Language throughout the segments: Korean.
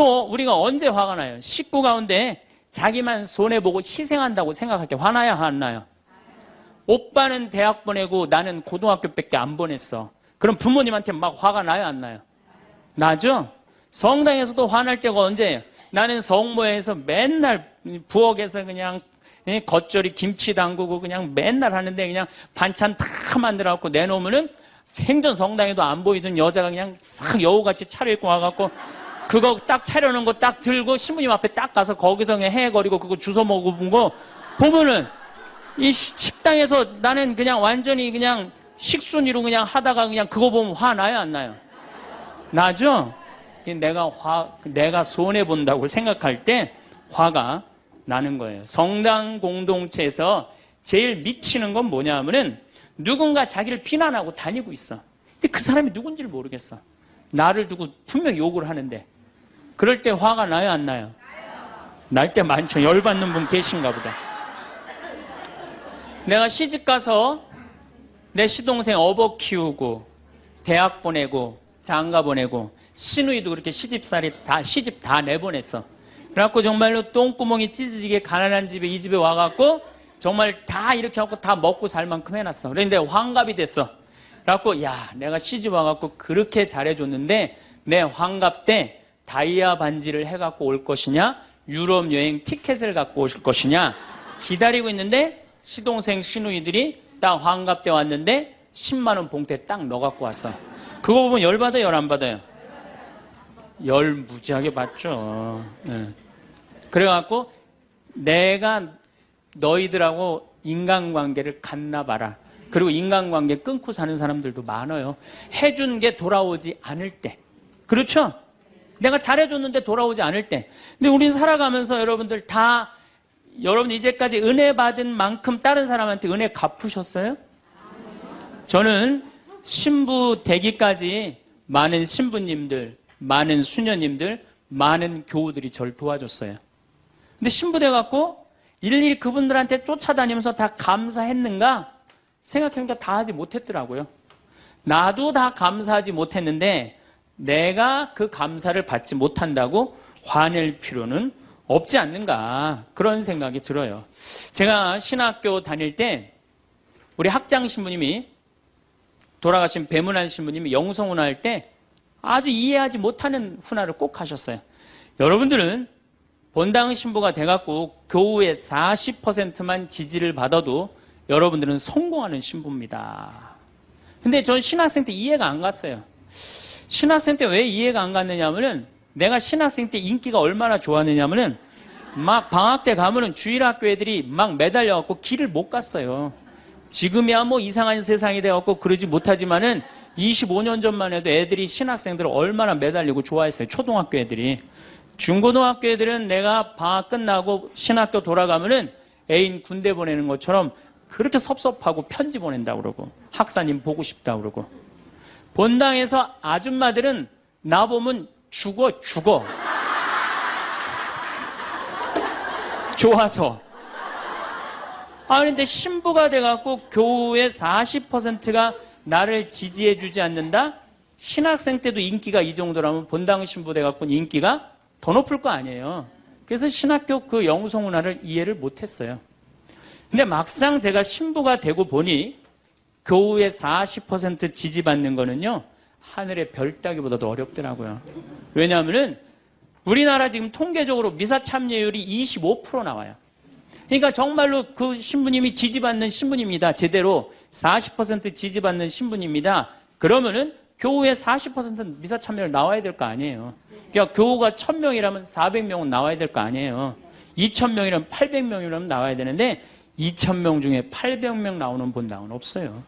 또 우리가 언제 화가 나요? 식구 가운데 자기만 손해보고 희생한다고 생각할 때 화나요, 안 나요? 오빠는 대학 보내고 나는 고등학교밖에 안 보냈어. 그럼 부모님한테 막 화가 나요, 안 나요? 나죠? 성당에서도 화날 때가 언제예요? 나는 성모에서 맨날 부엌에서 그냥 겉절이 김치 담그고 그냥 맨날 하는데 그냥 반찬 다 만들어갖고 내놓으면은 생전 성당에도 안 보이던 여자가 그냥 싹 여우같이 차려입고 와갖고 그거 딱 차려놓은 거 딱 들고 신부님 앞에 딱 가서 거기서 그냥 헤거리고 그거 주워 먹어본 거 보면은 이 식당에서 나는 그냥 완전히 그냥 식순이로 그냥 하다가 그냥 그거 보면 화 나요, 안 나요? 나죠? 내가 손해본다고 생각할 때 화가 나는 거예요. 성당 공동체에서 제일 미치는 건 뭐냐 하면은 누군가 자기를 비난하고 다니고 있어. 근데 그 사람이 누군지를 모르겠어. 나를 두고 분명 욕을 하는데 그럴 때 화가 나요, 안 나요? 날 때 많죠. 열받는 분 계신가 보다. 내가 시집가서 내 시동생 어버 키우고 대학 보내고 장가 보내고 시누이도 그렇게 시집 다 내보냈어. 그래갖고 정말로 똥구멍이 찢어지게 가난한 집에 이 집에 와갖고 정말 다 이렇게 하고 다 먹고 살 만큼 해놨어. 그런데 환갑이 됐어. 그래갖고 야, 내가 시집 와갖고 그렇게 잘해줬는데 내 환갑 때 다이아 반지를 해갖고 올 것이냐, 유럽 여행 티켓을 갖고 오실 것이냐 기다리고 있는데 시동생 시누이들이 딱 환갑 때 왔는데 10만 원 봉투에 딱 넣어갖고 왔어. 그거 보면 열 받아요, 열 안 받아요? 열 무지하게 받죠. 네. 그래갖고 내가 너희들하고 인간관계를 갖나 봐라. 그리고 인간관계 끊고 사는 사람들도 많아요. 해준 게 돌아오지 않을 때. 그렇죠? 내가 잘해줬는데 돌아오지 않을 때. 근데 우리는 살아가면서 여러분들 여러분 이제까지 은혜 받은 만큼 다른 사람한테 은혜 갚으셨어요? 저는 신부 되기까지 많은 신부님들, 많은 수녀님들, 많은 교우들이 저를 도와줬어요. 근데 신부 돼갖고 일일이 그분들한테 쫓아다니면서 다 감사했는가? 생각해보니까 다 하지 못했더라고요. 나도 다 감사하지 못했는데 내가 그 감사를 받지 못한다고 화낼 필요는 없지 않는가, 그런 생각이 들어요. 제가 신학교 다닐 때 우리 학장 신부님이, 돌아가신 배문환 신부님이 영성훈화 할 때 아주 이해하지 못하는 훈화를 꼭 하셨어요. 여러분들은 본당 신부가 돼갖고 교우의 40%만 지지를 받아도 여러분들은 성공하는 신부입니다. 근데 전 신학생 때 이해가 안 갔어요. 신학생 때 왜 이해가 안 갔느냐 하면은, 내가 신학생 때 인기가 얼마나 좋았느냐 하면은 막 방학 때 가면은 주일학교 애들이 막 매달려갖고 길을 못 갔어요. 지금이야 뭐 이상한 세상이 돼갖고 그러지 못하지만은 25년 전만 해도 애들이 신학생들을 얼마나 매달리고 좋아했어요. 초등학교 애들이. 중고등학교 애들은 내가 방학 끝나고 신학교 돌아가면은 애인 군대 보내는 것처럼 그렇게 섭섭하고 편지 보낸다고 그러고 학사님 보고 싶다고 그러고, 본당에서 아줌마들은 나보면 죽어. 좋아서. 그런데 신부가 돼갖고 교우의 40%가 나를 지지해주지 않는다? 신학생 때도 인기가 이 정도라면 본당 신부 돼갖고 인기가 더 높을 거 아니에요. 그래서 신학교 그 영성훈화를 이해를 못했어요. 근데 막상 제가 신부가 되고 보니 교우의 40% 지지받는 거는요, 하늘의 별 따기보다도 어렵더라고요. 왜냐하면은 우리나라 지금 통계적으로 미사 참여율이 25% 나와요. 그러니까 정말로 그 신부님이 지지받는 신부님이다, 제대로 40% 지지받는 신부님이다, 그러면은 교우의 40% 미사 참여율 나와야 될 거 아니에요. 그러니까 교우가 1000명이라면 400명은 나와야 될 거 아니에요. 2000명이라면 800명이라면 나와야 되는데 2000명 중에 800명 나오는 본당은 없어요.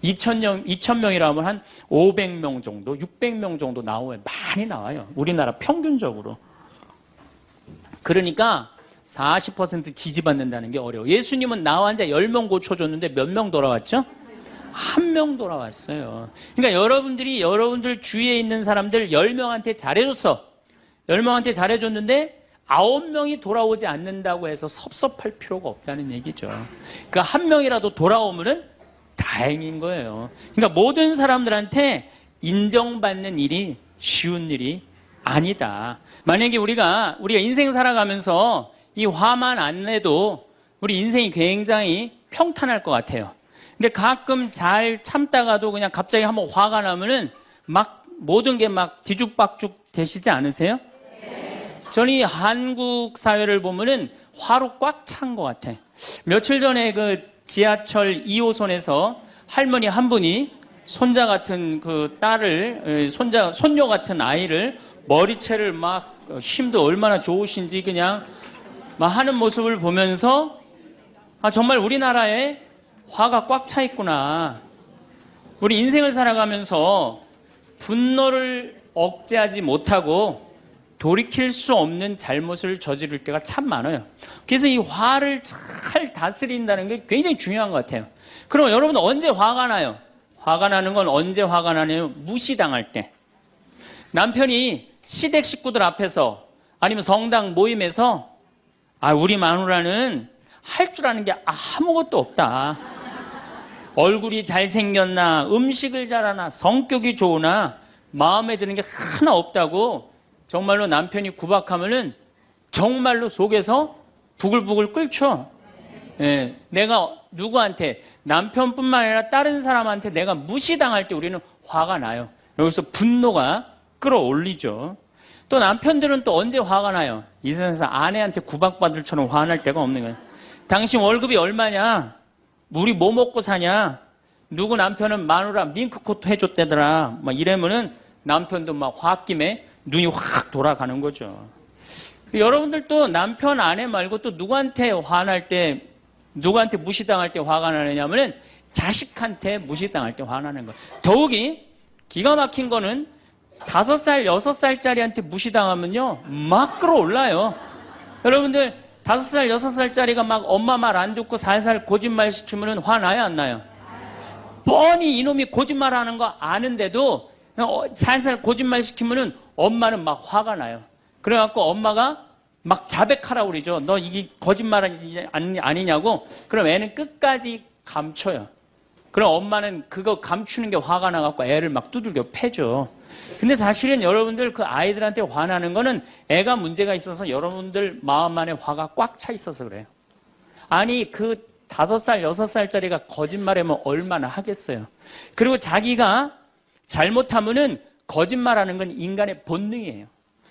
2000명이라면 한 500명 정도, 600명 정도 나와요. 많이 나와요. 우리나라 평균적으로. 그러니까 40% 지지받는다는 게 어려워. 예수님은 나 환자 10명 고쳐줬는데 몇 명 돌아왔죠? 1명 돌아왔어요. 그러니까 여러분들 주위에 있는 사람들 10명한테 잘해줬어. 10명한테 잘해줬는데 9명이 돌아오지 않는다고 해서 섭섭할 필요가 없다는 얘기죠. 그러니까 1명이라도 돌아오면은 다행인 거예요. 그러니까 모든 사람들한테 인정받는 일이 쉬운 일이 아니다. 만약에 우리가 인생 살아가면서 이 화만 안 내도 우리 인생이 굉장히 평탄할 것 같아요. 근데 가끔 잘 참다가도 그냥 갑자기 한번 화가 나면은 막 모든 게 막 뒤죽박죽 되시지 않으세요? 저는 이 한국 사회를 보면은 화로 꽉 찬 것 같아. 며칠 전에 그 지하철 2호선에서 할머니 한 분이 손자 같은 그 딸을, 손녀 같은 아이를 머리채를 막 힘도 얼마나 좋으신지 그냥 막 하는 모습을 보면서 아, 정말 우리나라에 화가 꽉 차 있구나. 우리 인생을 살아가면서 분노를 억제하지 못하고 돌이킬 수 없는 잘못을 저지를 때가 참 많아요. 그래서 이 화를 잘 다스린다는 게 굉장히 중요한 것 같아요. 그럼 여러분 언제 화가 나요? 화가 나는 건 언제 화가 나냐면 무시당할 때. 남편이 시댁 식구들 앞에서 아니면 성당 모임에서 아, 우리 마누라는 할 줄 아는 게 아무것도 없다. 얼굴이 잘생겼나, 음식을 잘하나, 성격이 좋으나 마음에 드는 게 하나 없다고 정말로 남편이 구박하면은 정말로 속에서 부글부글 끓죠. 예, 내가 누구한테, 남편뿐만 아니라 다른 사람한테 내가 무시당할 때 우리는 화가 나요. 여기서 분노가 끌어올리죠. 또 남편들은 또 언제 화가 나요? 이 세상에서 아내한테 구박받을 처럼 화날 때가 없는 거예요. 당신 월급이 얼마냐? 우리 뭐 먹고 사냐? 누구 남편은 마누라 밍크코트 해줬대더라. 막 이러면은 남편도 막 홧김에 눈이 확 돌아가는 거죠. 여러분들도 남편, 아내 말고 또 누구한테 화날 때, 누구한테 무시당할 때 화가 나느냐면은 자식한테 무시당할 때 화나는 거예요. 더욱이 기가 막힌 거는 5살, 6살짜리한테 무시당하면요, 막 끌어올라요. 여러분들, 5살, 6살짜리가 막 엄마 말 안 듣고 살살 거짓말 시키면은 화나요, 안 나요? 뻔히 이놈이 거짓말 하는 거 아는데도 살살 거짓말 시키면은 엄마는 막 화가 나요. 그래갖고 엄마가 막 자백하라고 그러죠. 너 이게 거짓말 아니냐고. 그럼 애는 끝까지 감춰요. 그럼 엄마는 그거 감추는 게 화가 나갖고 애를 막 두들겨 패죠. 근데 사실은 여러분들 그 아이들한테 화나는 거는 애가 문제가 있어서 여러분들 마음 안에 화가 꽉 차 있어서 그래요. 아니 그 5살, 6살짜리가 거짓말하면 얼마나 하겠어요. 그리고 자기가 잘못하면은 거짓말하는 건 인간의 본능이에요.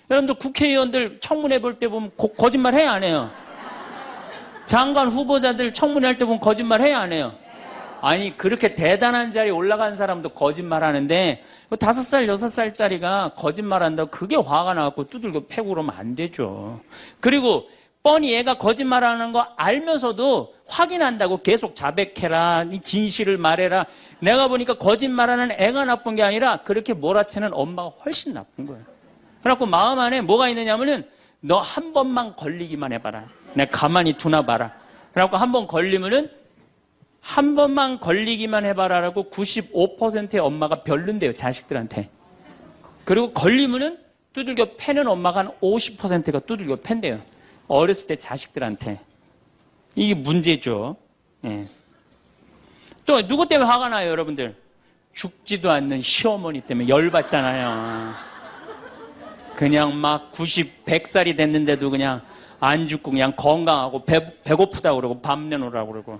여러분들 국회의원들 청문회 볼 때 보면 거짓말 해야 안 해요? 장관 후보자들 청문회 할 때 보면 거짓말 해야 안 해요? 아니 그렇게 대단한 자리에 올라간 사람도 거짓말 하는데 5살, 6살짜리가 거짓말한다고 그게 화가 나갖고 두들겨 패고 그러면 안 되죠. 그리고 뻔히 얘가 거짓말하는 거 알면서도 확인한다고 계속 자백해라, 진실을 말해라. 내가 보니까 거짓말하는 애가 나쁜 게 아니라 그렇게 몰아치는 엄마가 훨씬 나쁜 거예요. 그래갖고 마음 안에 뭐가 있느냐면은 너 한 번만 걸리기만 해봐라. 내가 가만히 두나 봐라. 그래갖고 한 번 걸리면은 한 번만 걸리기만 해봐라라고 95%의 엄마가 별론데요, 자식들한테. 그리고 걸리면은 두들겨 패는 엄마가 한 50%가 두들겨 팬대요. 어렸을 때 자식들한테. 이게 문제죠. 예. 또 누구 때문에 화가 나요, 여러분들? 죽지도 않는 시어머니 때문에 열받잖아요. 그냥 막 90, 100살이 됐는데도 그냥 안 죽고 그냥 건강하고 배고프다고 그러고 밥 내놓으라고 그러고.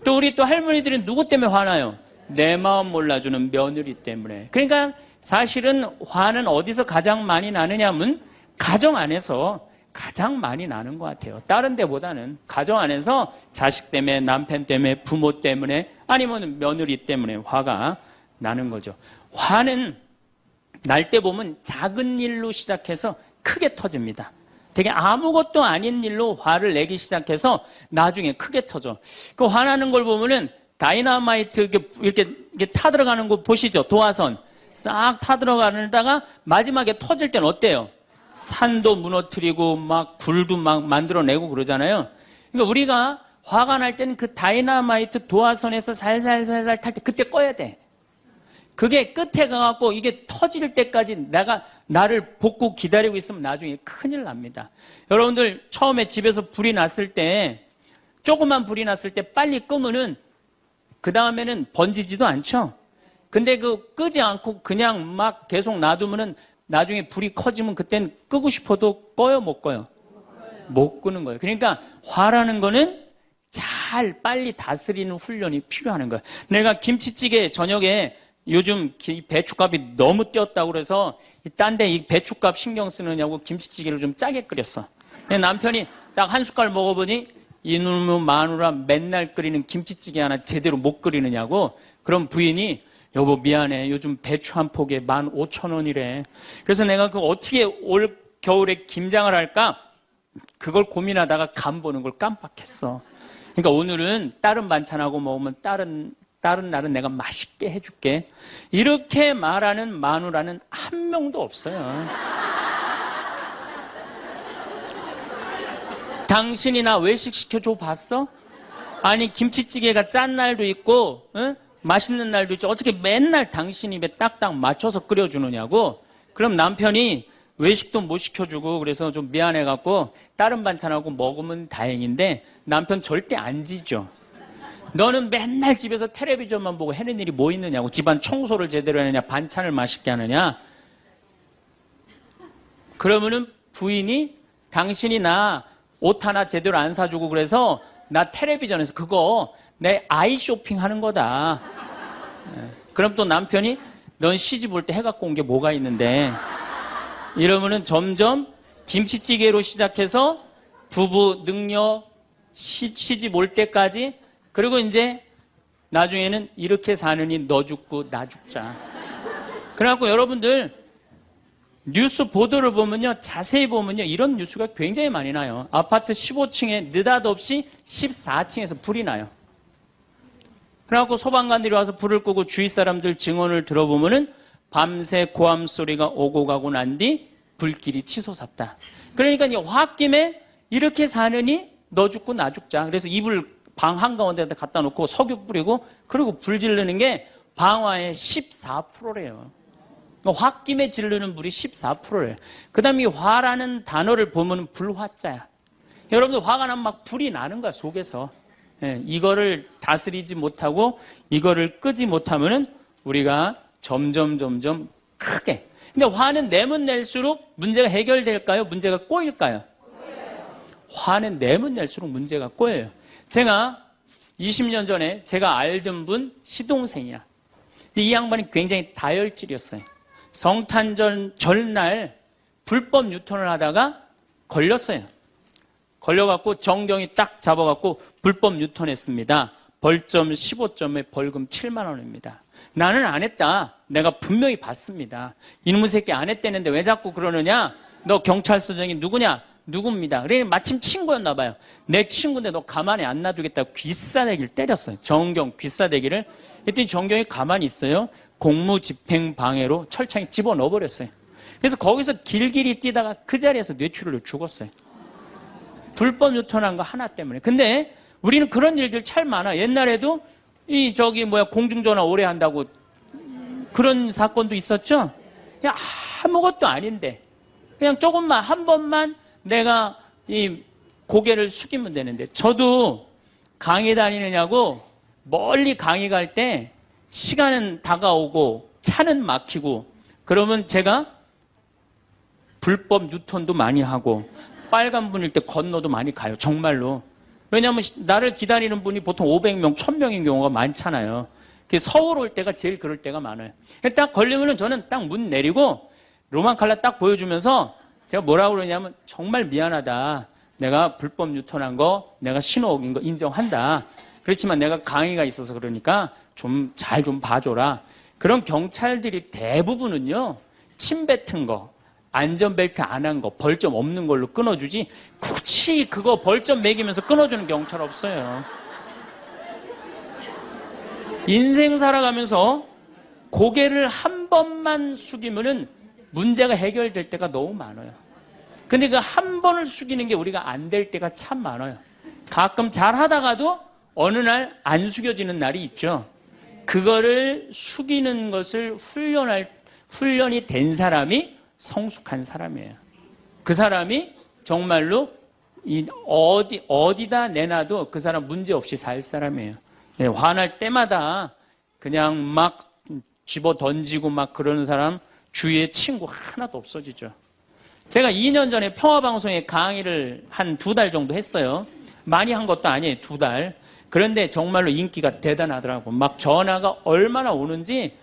또 우리 또 할머니들은 누구 때문에 화나요? 내 마음 몰라주는 며느리 때문에. 그러니까 사실은 화는 어디서 가장 많이 나느냐면 가정 안에서 가장 많이 나는 것 같아요. 다른 데보다는 가정 안에서 자식 때문에, 남편 때문에, 부모 때문에, 아니면 며느리 때문에 화가 나는 거죠. 화는 날 때 보면 작은 일로 시작해서 크게 터집니다. 되게 아무것도 아닌 일로 화를 내기 시작해서 나중에 크게 터져. 그 화나는 걸 보면은 다이너마이트 이렇게 타들어가는 거 보시죠? 도화선 싹 타들어가다가 마지막에 터질 때는 어때요? 산도 무너뜨리고 막 불도 막 만들어내고 그러잖아요. 그러니까 우리가 화가 날 때는 그 다이너마이트 도화선에서 살살살살 탈 때 그때 꺼야 돼. 그게 끝에 가갖고 이게 터질 때까지 나를 복구 기다리고 있으면 나중에 큰일 납니다. 여러분들 처음에 집에서 불이 났을 때, 조그만 불이 났을 때 빨리 끄면은 그 다음에는 번지지도 않죠. 근데 그 끄지 않고 그냥 막 계속 놔두면은 나중에 불이 커지면 그땐 끄고 싶어도 꺼요, 못 꺼요? 못 끄는 거예요. 그러니까 화라는 거는 잘 빨리 다스리는 훈련이 필요한 거예요. 내가 김치찌개 저녁에 요즘 배춧값이 너무 뛰었다고 그래서 딴 데 이 배춧값 신경 쓰느냐고 김치찌개를 좀 짜게 끓였어. 남편이 딱 한 숟갈 먹어보니 이놈의 마누라 맨날 끓이는 김치찌개 하나 제대로 못 끓이느냐고. 그럼 부인이 여보 미안해 요즘 배추 한 포기에 15,000원이래. 그래서 내가 그 어떻게 올 겨울에 김장을 할까 그걸 고민하다가 간 보는 걸 깜빡했어. 그러니까 오늘은 다른 반찬하고 먹으면 다른 날은 내가 맛있게 해줄게. 이렇게 말하는 마누라는 한 명도 없어요. 당신이나 외식 시켜줘 봤어? 아니 김치찌개가 짠 날도 있고 응? 맛있는 날도 있죠. 어떻게 맨날 당신 입에 딱딱 맞춰서 끓여주느냐고. 그럼 남편이 외식도 못 시켜주고 그래서 좀 미안해갖고 다른 반찬하고 먹으면 다행인데 남편 절대 안 지죠. 너는 맨날 집에서 텔레비전만 보고 해는 일이 뭐 있느냐고. 집안 청소를 제대로 하느냐 반찬을 맛있게 하느냐. 그러면은 부인이 당신이 나 옷 하나 제대로 안 사주고 그래서 나 텔레비전에서 그거 내 아이 쇼핑 하는 거다. 그럼 또 남편이 넌 시집 올 때 해갖고 온 게 뭐가 있는데. 이러면은 점점 김치찌개로 시작해서 부부 능력 시집 올 때까지 그리고 이제 나중에는 이렇게 사느니 너 죽고 나 죽자. 그래갖고 여러분들 뉴스 보도를 보면요 자세히 보면요 이런 뉴스가 굉장히 많이 나요. 아파트 15층에 느닷없이 14층에서 불이 나요. 그래갖고 소방관들이 와서 불을 끄고 주위 사람들 증언을 들어보면은 밤새 고함 소리가 오고 가고 난 뒤 불길이 치솟았다. 그러니까 이 홧김에 이렇게 사느니 너 죽고 나 죽자. 그래서 이불 방 한가운데다 갖다 놓고 석유 뿌리고 그리고 불 지르는 게 방화의 14%래요. 홧김에 지르는 불이 14%래요. 그 다음에 이 화라는 단어를 보면 불화자야. 여러분들 화가 나면 막 불이 나는 거야 속에서. 이거를 다스리지 못하고 이거를 끄지 못하면은 우리가 점점 크게. 근데 화는 내면 낼수록 문제가 해결될까요? 문제가 꼬일까요? 화는 내면 낼수록 문제가 꼬여요. 제가 20년 전에 제가 알던 분 시동생이야. 이 양반이 굉장히 다혈질이었어요. 성탄절 전날 불법 유턴을 하다가 걸렸어요. 걸려갖고 정경이 딱 잡아갖고 불법 유턴했습니다. 벌점 15점에 벌금 7만 원입니다. 나는 안 했다. 내가 분명히 봤습니다. 이놈의 새끼 안 했다는데 왜 자꾸 그러느냐? 너 경찰서장이 누구냐? 누굽니다. 그래 마침 친구였나 봐요. 내 친구인데 너 가만히 안 놔두겠다고 귀싸대기를 때렸어요. 정경 귀싸대기를. 그랬더니 정경이 가만히 있어요. 공무집행방해로 철창에 집어넣어버렸어요. 그래서 거기서 길길이 뛰다가 그 자리에서 뇌출혈로 죽었어요. 불법 유턴한 거 하나 때문에. 근데 우리는 그런 일들 참 많아. 옛날에도 공중전화 오래 한다고 그런 사건도 있었죠. 그냥 아무것도 아닌데 그냥 조금만 한 번만 내가 이 고개를 숙이면 되는데. 저도 강의 다니느냐고 멀리 강의 갈 때 시간은 다가오고 차는 막히고 그러면 제가 불법 유턴도 많이 하고 빨간불일 때 건너도 많이 가요. 정말로. 왜냐하면 나를 기다리는 분이 보통 500명, 1000명인 경우가 많잖아요. 서울 올 때가 제일 그럴 때가 많아요. 딱 걸리면은 저는 딱 문 내리고 로만 칼라 딱 보여주면서 제가 뭐라고 그러냐면 정말 미안하다. 내가 불법 유턴한 거, 내가 신호 어긴 거 인정한다. 그렇지만 내가 강의가 있어서 그러니까 좀 잘 좀 봐줘라. 그런 경찰들이 대부분은요, 침 뱉은 거, 안전벨트 안 한 거, 벌점 없는 걸로 끊어주지 굳이 그거 벌점 매기면서 끊어주는 경찰 없어요. 인생 살아가면서 고개를 한 번만 숙이면은 문제가 해결될 때가 너무 많아요. 근데 그 한 번을 숙이는 게 우리가 안 될 때가 참 많아요. 가끔 잘 하다가도 어느 날 안 숙여지는 날이 있죠. 그거를 숙이는 것을 훈련이 된 사람이 성숙한 사람이에요. 그 사람이 정말로 어디다 내놔도 그 사람 문제 없이 살 사람이에요. 화날 때마다 그냥 막 집어 던지고 막 그러는 사람 주위에 친구 하나도 없어지죠. 제가 2년 전에 평화방송에 강의를 한 2달 정도 했어요. 많이 한 것도 아니에요. 2달. 그런데 정말로 인기가 대단하더라고. 막 전화가 얼마나 오는지.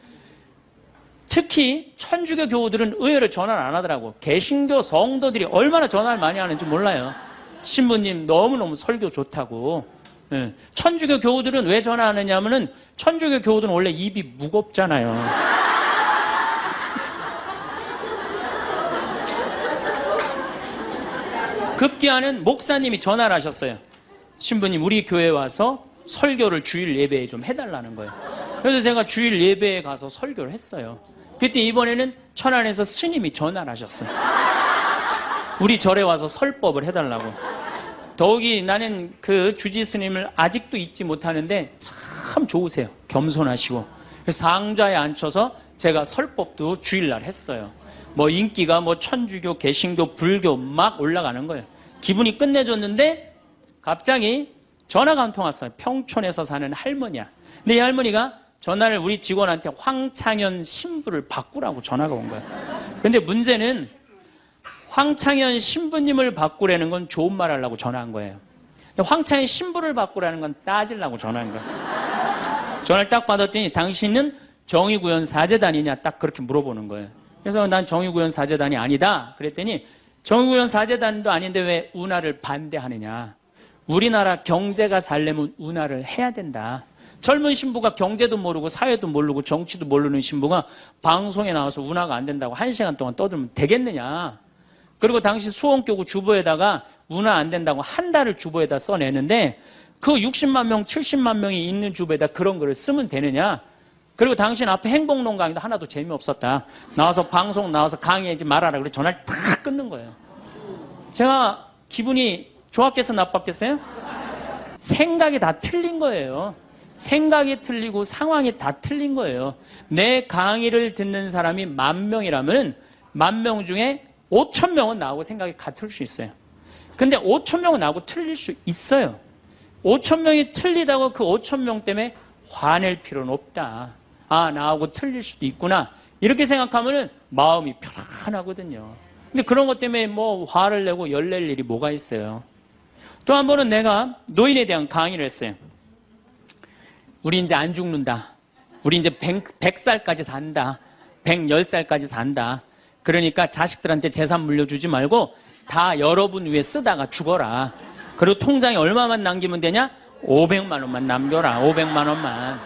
특히 천주교 교우들은 의외로 전화를 안 하더라고. 개신교 성도들이 얼마나 전화를 많이 하는지 몰라요. 신부님 너무너무 설교 좋다고. 예. 천주교 교우들은 왜 전화하느냐 하면은 천주교 교우들은 원래 입이 무겁잖아요. 급기야는 목사님이 전화를 하셨어요. 신부님 우리 교회 와서 설교를 주일 예배에 좀 해달라는 거예요. 그래서 제가 주일 예배에 가서 설교를 했어요. 그때 이번에는 천안에서 스님이 전화를 하셨어요. 우리 절에 와서 설법을 해달라고. 더욱이 나는 그 주지 스님을 아직도 잊지 못하는데 참 좋으세요. 겸손하시고. 상좌에 앉혀서 제가 설법도 주일날 했어요. 뭐 인기가 뭐 천주교, 개신교, 불교 막 올라가는 거예요. 기분이 끝내줬는데 갑자기 전화가 한 통 왔어요. 평촌에서 사는 할머니야. 근데 이 할머니가 전화를 우리 직원한테 황창현 신부를 바꾸라고 전화가 온 거예요. 근데 문제는 황창현 신부님을 바꾸라는 건 좋은 말 하려고 전화한 거예요. 근데 황창현 신부를 바꾸라는 건 따지려고 전화한 거예요. 전화를 딱 받았더니 당신은 정의구현 사제단이냐 딱 그렇게 물어보는 거예요. 그래서 난 정의구현 사제단이 아니다. 그랬더니 정의구현 사제단도 아닌데 왜 운하를 반대하느냐. 우리나라 경제가 살려면 운하를 해야 된다. 젊은 신부가 경제도 모르고 사회도 모르고 정치도 모르는 신부가 방송에 나와서 운하가 안 된다고 1시간 동안 떠들면 되겠느냐. 그리고 당시 수원교구 주보에다가 운하 안 된다고 한 달을 주보에다 써내는데 그 60만 명, 70만 명이 있는 주보에다 그런 글을 쓰면 되느냐. 그리고 당신 앞에 행복론 강의도 하나도 재미없었다. 나와서 방송 나와서 강의하지 말아라. 그래서 전화를 탁 끊는 거예요. 제가 기분이 좋았겠어 나빴겠어요? 생각이 다 틀린 거예요. 생각이 틀리고 상황이 다 틀린 거예요. 내 강의를 듣는 사람이 10,000명이라면 10,000명 중에 5,000명은 나하고 생각이 같을 수 있어요. 근데 5,000명은 나하고 틀릴 수 있어요. 5,000명이 틀리다고 그 5,000명 때문에 화낼 필요는 없다. 아, 나하고 틀릴 수도 있구나. 이렇게 생각하면 마음이 편안하거든요. 근데 그런 것 때문에 뭐 화를 내고 열낼 일이 뭐가 있어요. 또 한 번은 내가 노인에 대한 강의를 했어요. 우리 이제 안 죽는다. 우리 이제 100살까지 산다. 110살까지 산다. 그러니까 자식들한테 재산 물려주지 말고 다 여러분 위해 쓰다가 죽어라. 그리고 통장에 얼마만 남기면 되냐? 500만 원만 남겨라. 500만 원만.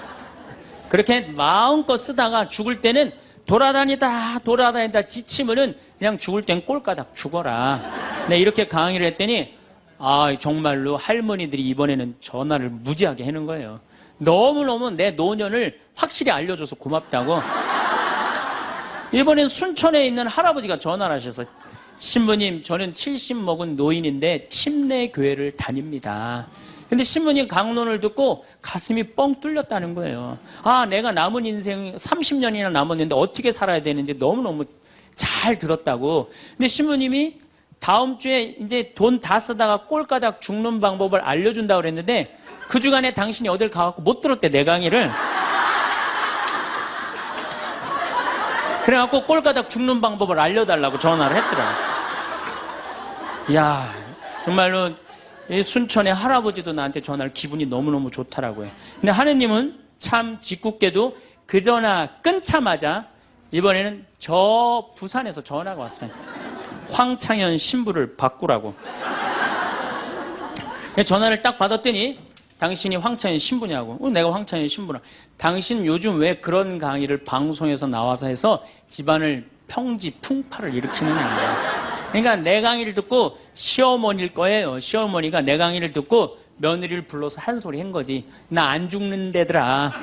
그렇게 마음껏 쓰다가 죽을 때는 돌아다니다 지치면은 그냥 죽을 땐 꼴까닥 죽어라. 네, 이렇게 강의를 했더니 아, 정말로 할머니들이 이번에는 전화를 무지하게 하는 거예요. 너무너무 내 노년을 확실히 알려줘서 고맙다고. 이번엔 순천에 있는 할아버지가 전화를 하셔서 신부님 저는 70 먹은 노인인데 침례교회를 다닙니다. 근데 신부님 강론을 듣고 가슴이 뻥 뚫렸다는 거예요. 아, 내가 남은 인생 30년이나 남았는데 어떻게 살아야 되는지 너무너무 잘 들었다고. 근데 신부님이 다음 주에 이제 돈 다 쓰다가 꼴까닥 죽는 방법을 알려준다고 그랬는데 그 주간에 당신이 어딜 가갖고 못 들었대, 내 강의를. 그래갖고 꼴까닥 죽는 방법을 알려달라고 전화를 했더라. 이야, 정말로 이 순천의 할아버지도 나한테 전화를 기분이 너무너무 좋더라고요. 근데 하느님은 참 짓궂게도 그 전화 끊자마자 이번에는 저 부산에서 전화가 왔어요. 황창현 신부를 바꾸라고. 전화를 딱 받았더니 당신이 황창현 신부냐고. 내가 황창현 신부라. 당신 요즘 왜 그런 강의를 방송에서 나와서 해서 집안을 평지 풍파를 일으키는 거야. 그러니까 내 강의를 듣고 시어머니일 거예요. 시어머니가 내 강의를 듣고 며느리를 불러서 한 소리 한 거지. 나 안 죽는데더라.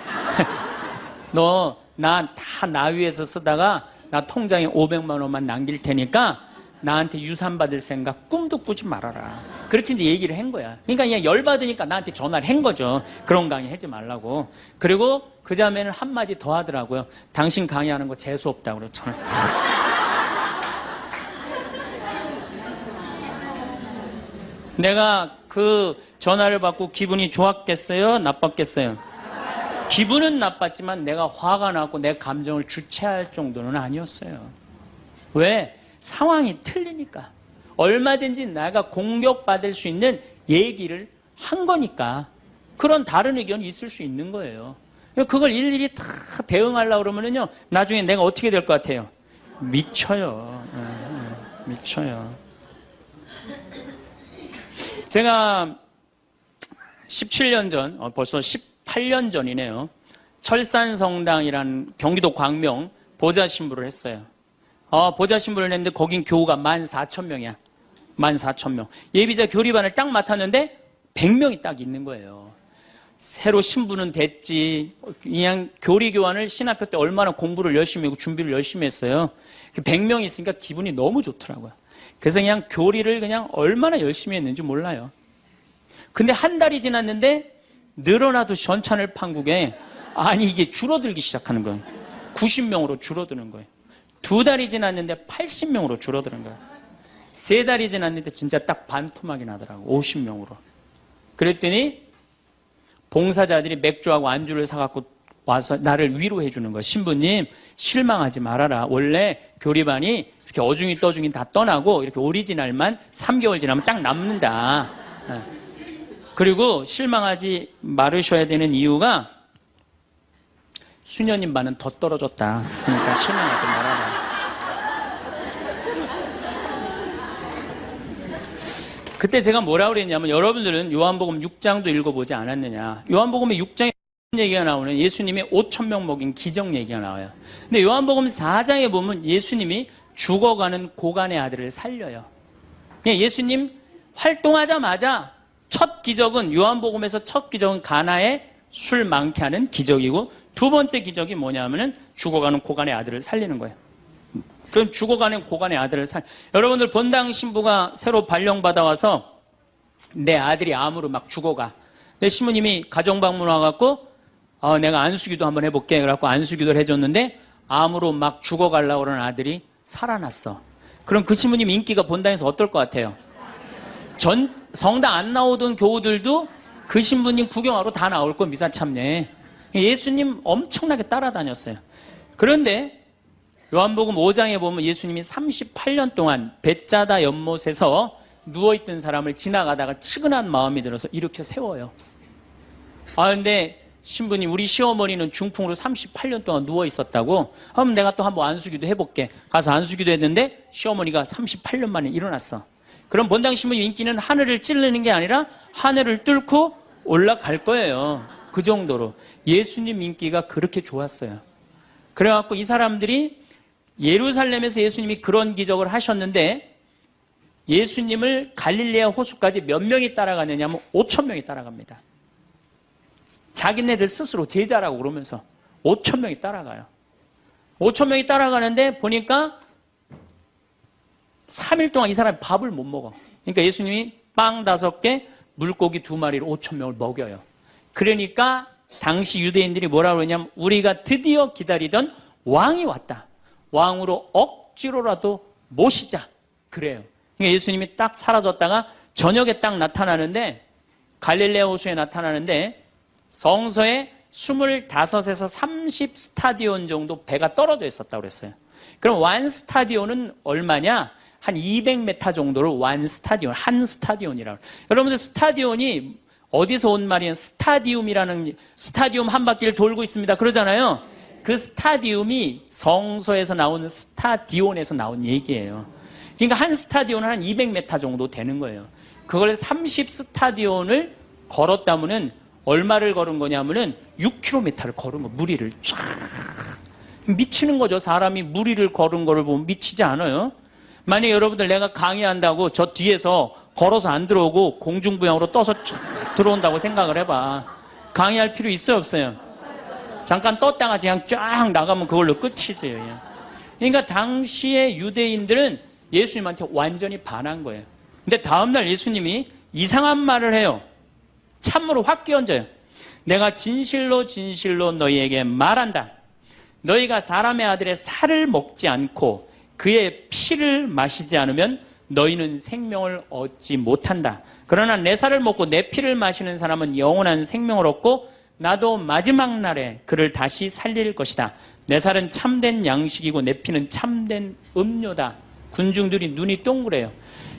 너 나 다 나 위해서 쓰다가 나 통장에 500만 원만 남길 테니까 나한테 유산 받을 생각 꿈도 꾸지 말아라. 그렇게 이제 얘기를 한 거야. 그러니까 그냥 열받으니까 나한테 전화를 한 거죠. 그런 강의 하지 말라고. 그리고 그 자매는 한마디 더 하더라고요. 당신 강의하는 거 재수 없다고. 그래서 저는 내가 그 전화를 받고 기분이 좋았겠어요? 나빴겠어요? 기분은 나빴지만 내가 화가 나고 내 감정을 주체할 정도는 아니었어요. 왜? 상황이 틀리니까. 얼마든지 내가 공격받을 수 있는 얘기를 한 거니까. 그런 다른 의견이 있을 수 있는 거예요. 그걸 일일이 다 대응하려고 그러면요, 나중에 내가 어떻게 될 것 같아요? 미쳐요. 미쳐요. 제가 17년 전, 벌써 18년 전이네요. 철산성당이라는 경기도 광명 보좌신부를 했어요. 보좌신부를 했는데 거긴 교우가 14,000명이야. 14,000명. 예비자 교리반을 딱 맡았는데 100명이 딱 있는 거예요. 새로 신부는 됐지. 그냥 교리 교환을 신학교 때 얼마나 공부를 열심히 하고 준비를 열심히 했어요. 100명이 있으니까 기분이 너무 좋더라고요. 그래서 그냥 교리를 그냥 얼마나 열심히 했는지 몰라요. 근데 한 달이 지났는데 늘어나도 전찬을 판국에 아니 이게 줄어들기 시작하는 거예요. 90명으로 줄어드는 거예요. 2달이 지났는데 80명으로 줄어드는 거예요. 3달이 지났는데 진짜 딱 반토막이 나더라고. 50명으로. 그랬더니 봉사자들이 맥주하고 안주를 사갖고 와서 나를 위로해 주는 거예요. 신부님 실망하지 말아라. 원래 교리반이 이렇게 어중이 떠중이 다 떠나고 이렇게 오리지널만 3개월 지나면 딱 남는다. 그리고 실망하지 말으셔야 되는 이유가 수녀님 반은 더 떨어졌다. 그러니까 실망하지 말아라. 그때 제가 뭐라고 그랬냐면 여러분들은 요한복음 6장도 읽어보지 않았느냐. 요한복음의 6장에 얘기가 나오는 예수님이 5,000명 먹인 기적 얘기가 나와요. 근데 요한복음 4장에 보면 예수님이 죽어가는 고간의 아들을 살려요. 그냥 예수님 활동하자마자 첫 기적은 요한복음에서 첫 기적은 가나에 술 많게 하는 기적이고 두 번째 기적이 뭐냐면은 죽어가는 고간의 아들을 살리는 거예요. 그럼 죽어가는 고간의 아들을 여러분들 본당 신부가 새로 발령받아 와서 내 아들이 암으로 막 죽어가. 내 신부님이 가정방문 와갖고 내가 안수기도 한번 해볼게. 그래갖고 안수기도를 해줬는데 암으로 막 죽어가려고 그러는 아들이 살아났어. 그럼 그 신부님 인기가 본당에서 어떨 것 같아요? 성당 안 나오던 교우들도 그 신부님 구경하러 다 나올 거 미사 참례. 예수님 엄청나게 따라다녔어요. 그런데 요한복음 5장에 보면 예수님이 38년 동안 벳자다 연못에서 누워있던 사람을 지나가다가 측은한 마음이 들어서 일으켜 세워요. 근데 신부님 우리 시어머니는 중풍으로 38년 동안 누워있었다고. 그럼 내가 또 한번 안수기도 해볼게. 가서 안수기도 했는데 시어머니가 38년 만에 일어났어. 그럼 본당 신부님 인기는 하늘을 찌르는 게 아니라 하늘을 뚫고 올라갈 거예요. 그 정도로 예수님 인기가 그렇게 좋았어요. 그래갖고 이 사람들이 예루살렘에서 예수님이 그런 기적을 하셨는데 예수님을 갈릴레아 호수까지 몇 명이 따라가느냐면 5,000명이 따라갑니다. 자기네들 스스로 제자라고 그러면서 5,000명이 따라가요. 5,000명이 따라가는데 보니까 3일 동안 이 사람이 밥을 못 먹어. 그러니까 예수님이 빵 5개, 물고기 2마리로 5,000명을 먹여요. 그러니까 당시 유대인들이 뭐라고 그러냐면 우리가 드디어 기다리던 왕이 왔다. 왕으로 억지로라도 모시자. 그래요. 그러니까 예수님이 딱 사라졌다가 저녁에 딱 나타나는데 갈릴레아 호수에 나타나는데 성서에 25에서 30 스타디온 정도 배가 떨어져 있었다고 그랬어요. 그럼 완 스타디온은 얼마냐? 한 200m 정도를 완 스타디온, 한 스타디온이라고. 여러분들 스타디온이 어디서 온 말이에요? 스타디움이라는 스타디움 한 바퀴를 돌고 있습니다. 그러잖아요. 그 스타디움이 성서에서 나오는 스타디온에서 나온 얘기예요. 그러니까 한 스타디온은 한 200m 정도 되는 거예요. 그걸 30 스타디온을 걸었다면은 얼마를 걸은 거냐면은 6km를 걸은 거, 무리를 쫙. 미치는 거죠. 사람이 무리를 걸은 거를 보면 미치지 않아요? 만약에 여러분들 내가 강의한다고 저 뒤에서 걸어서 안 들어오고 공중부양으로 떠서 쫙 들어온다고 생각을 해봐. 강의할 필요 있어요, 없어요? 잠깐 떴다가 그냥 쫙 나가면 그걸로 끝이지. 그러니까 당시의 유대인들은 예수님한테 완전히 반한 거예요. 근데 다음날 예수님이 이상한 말을 해요. 참으로 확 끼얹어요. 내가 진실로 진실로 너희에게 말한다. 너희가 사람의 아들의 살을 먹지 않고 그의 피를 마시지 않으면 너희는 생명을 얻지 못한다. 그러나 내 살을 먹고 내 피를 마시는 사람은 영원한 생명을 얻고 나도 마지막 날에 그를 다시 살릴 것이다. 내 살은 참된 양식이고 내 피는 참된 음료다. 군중들이 눈이 동그래요.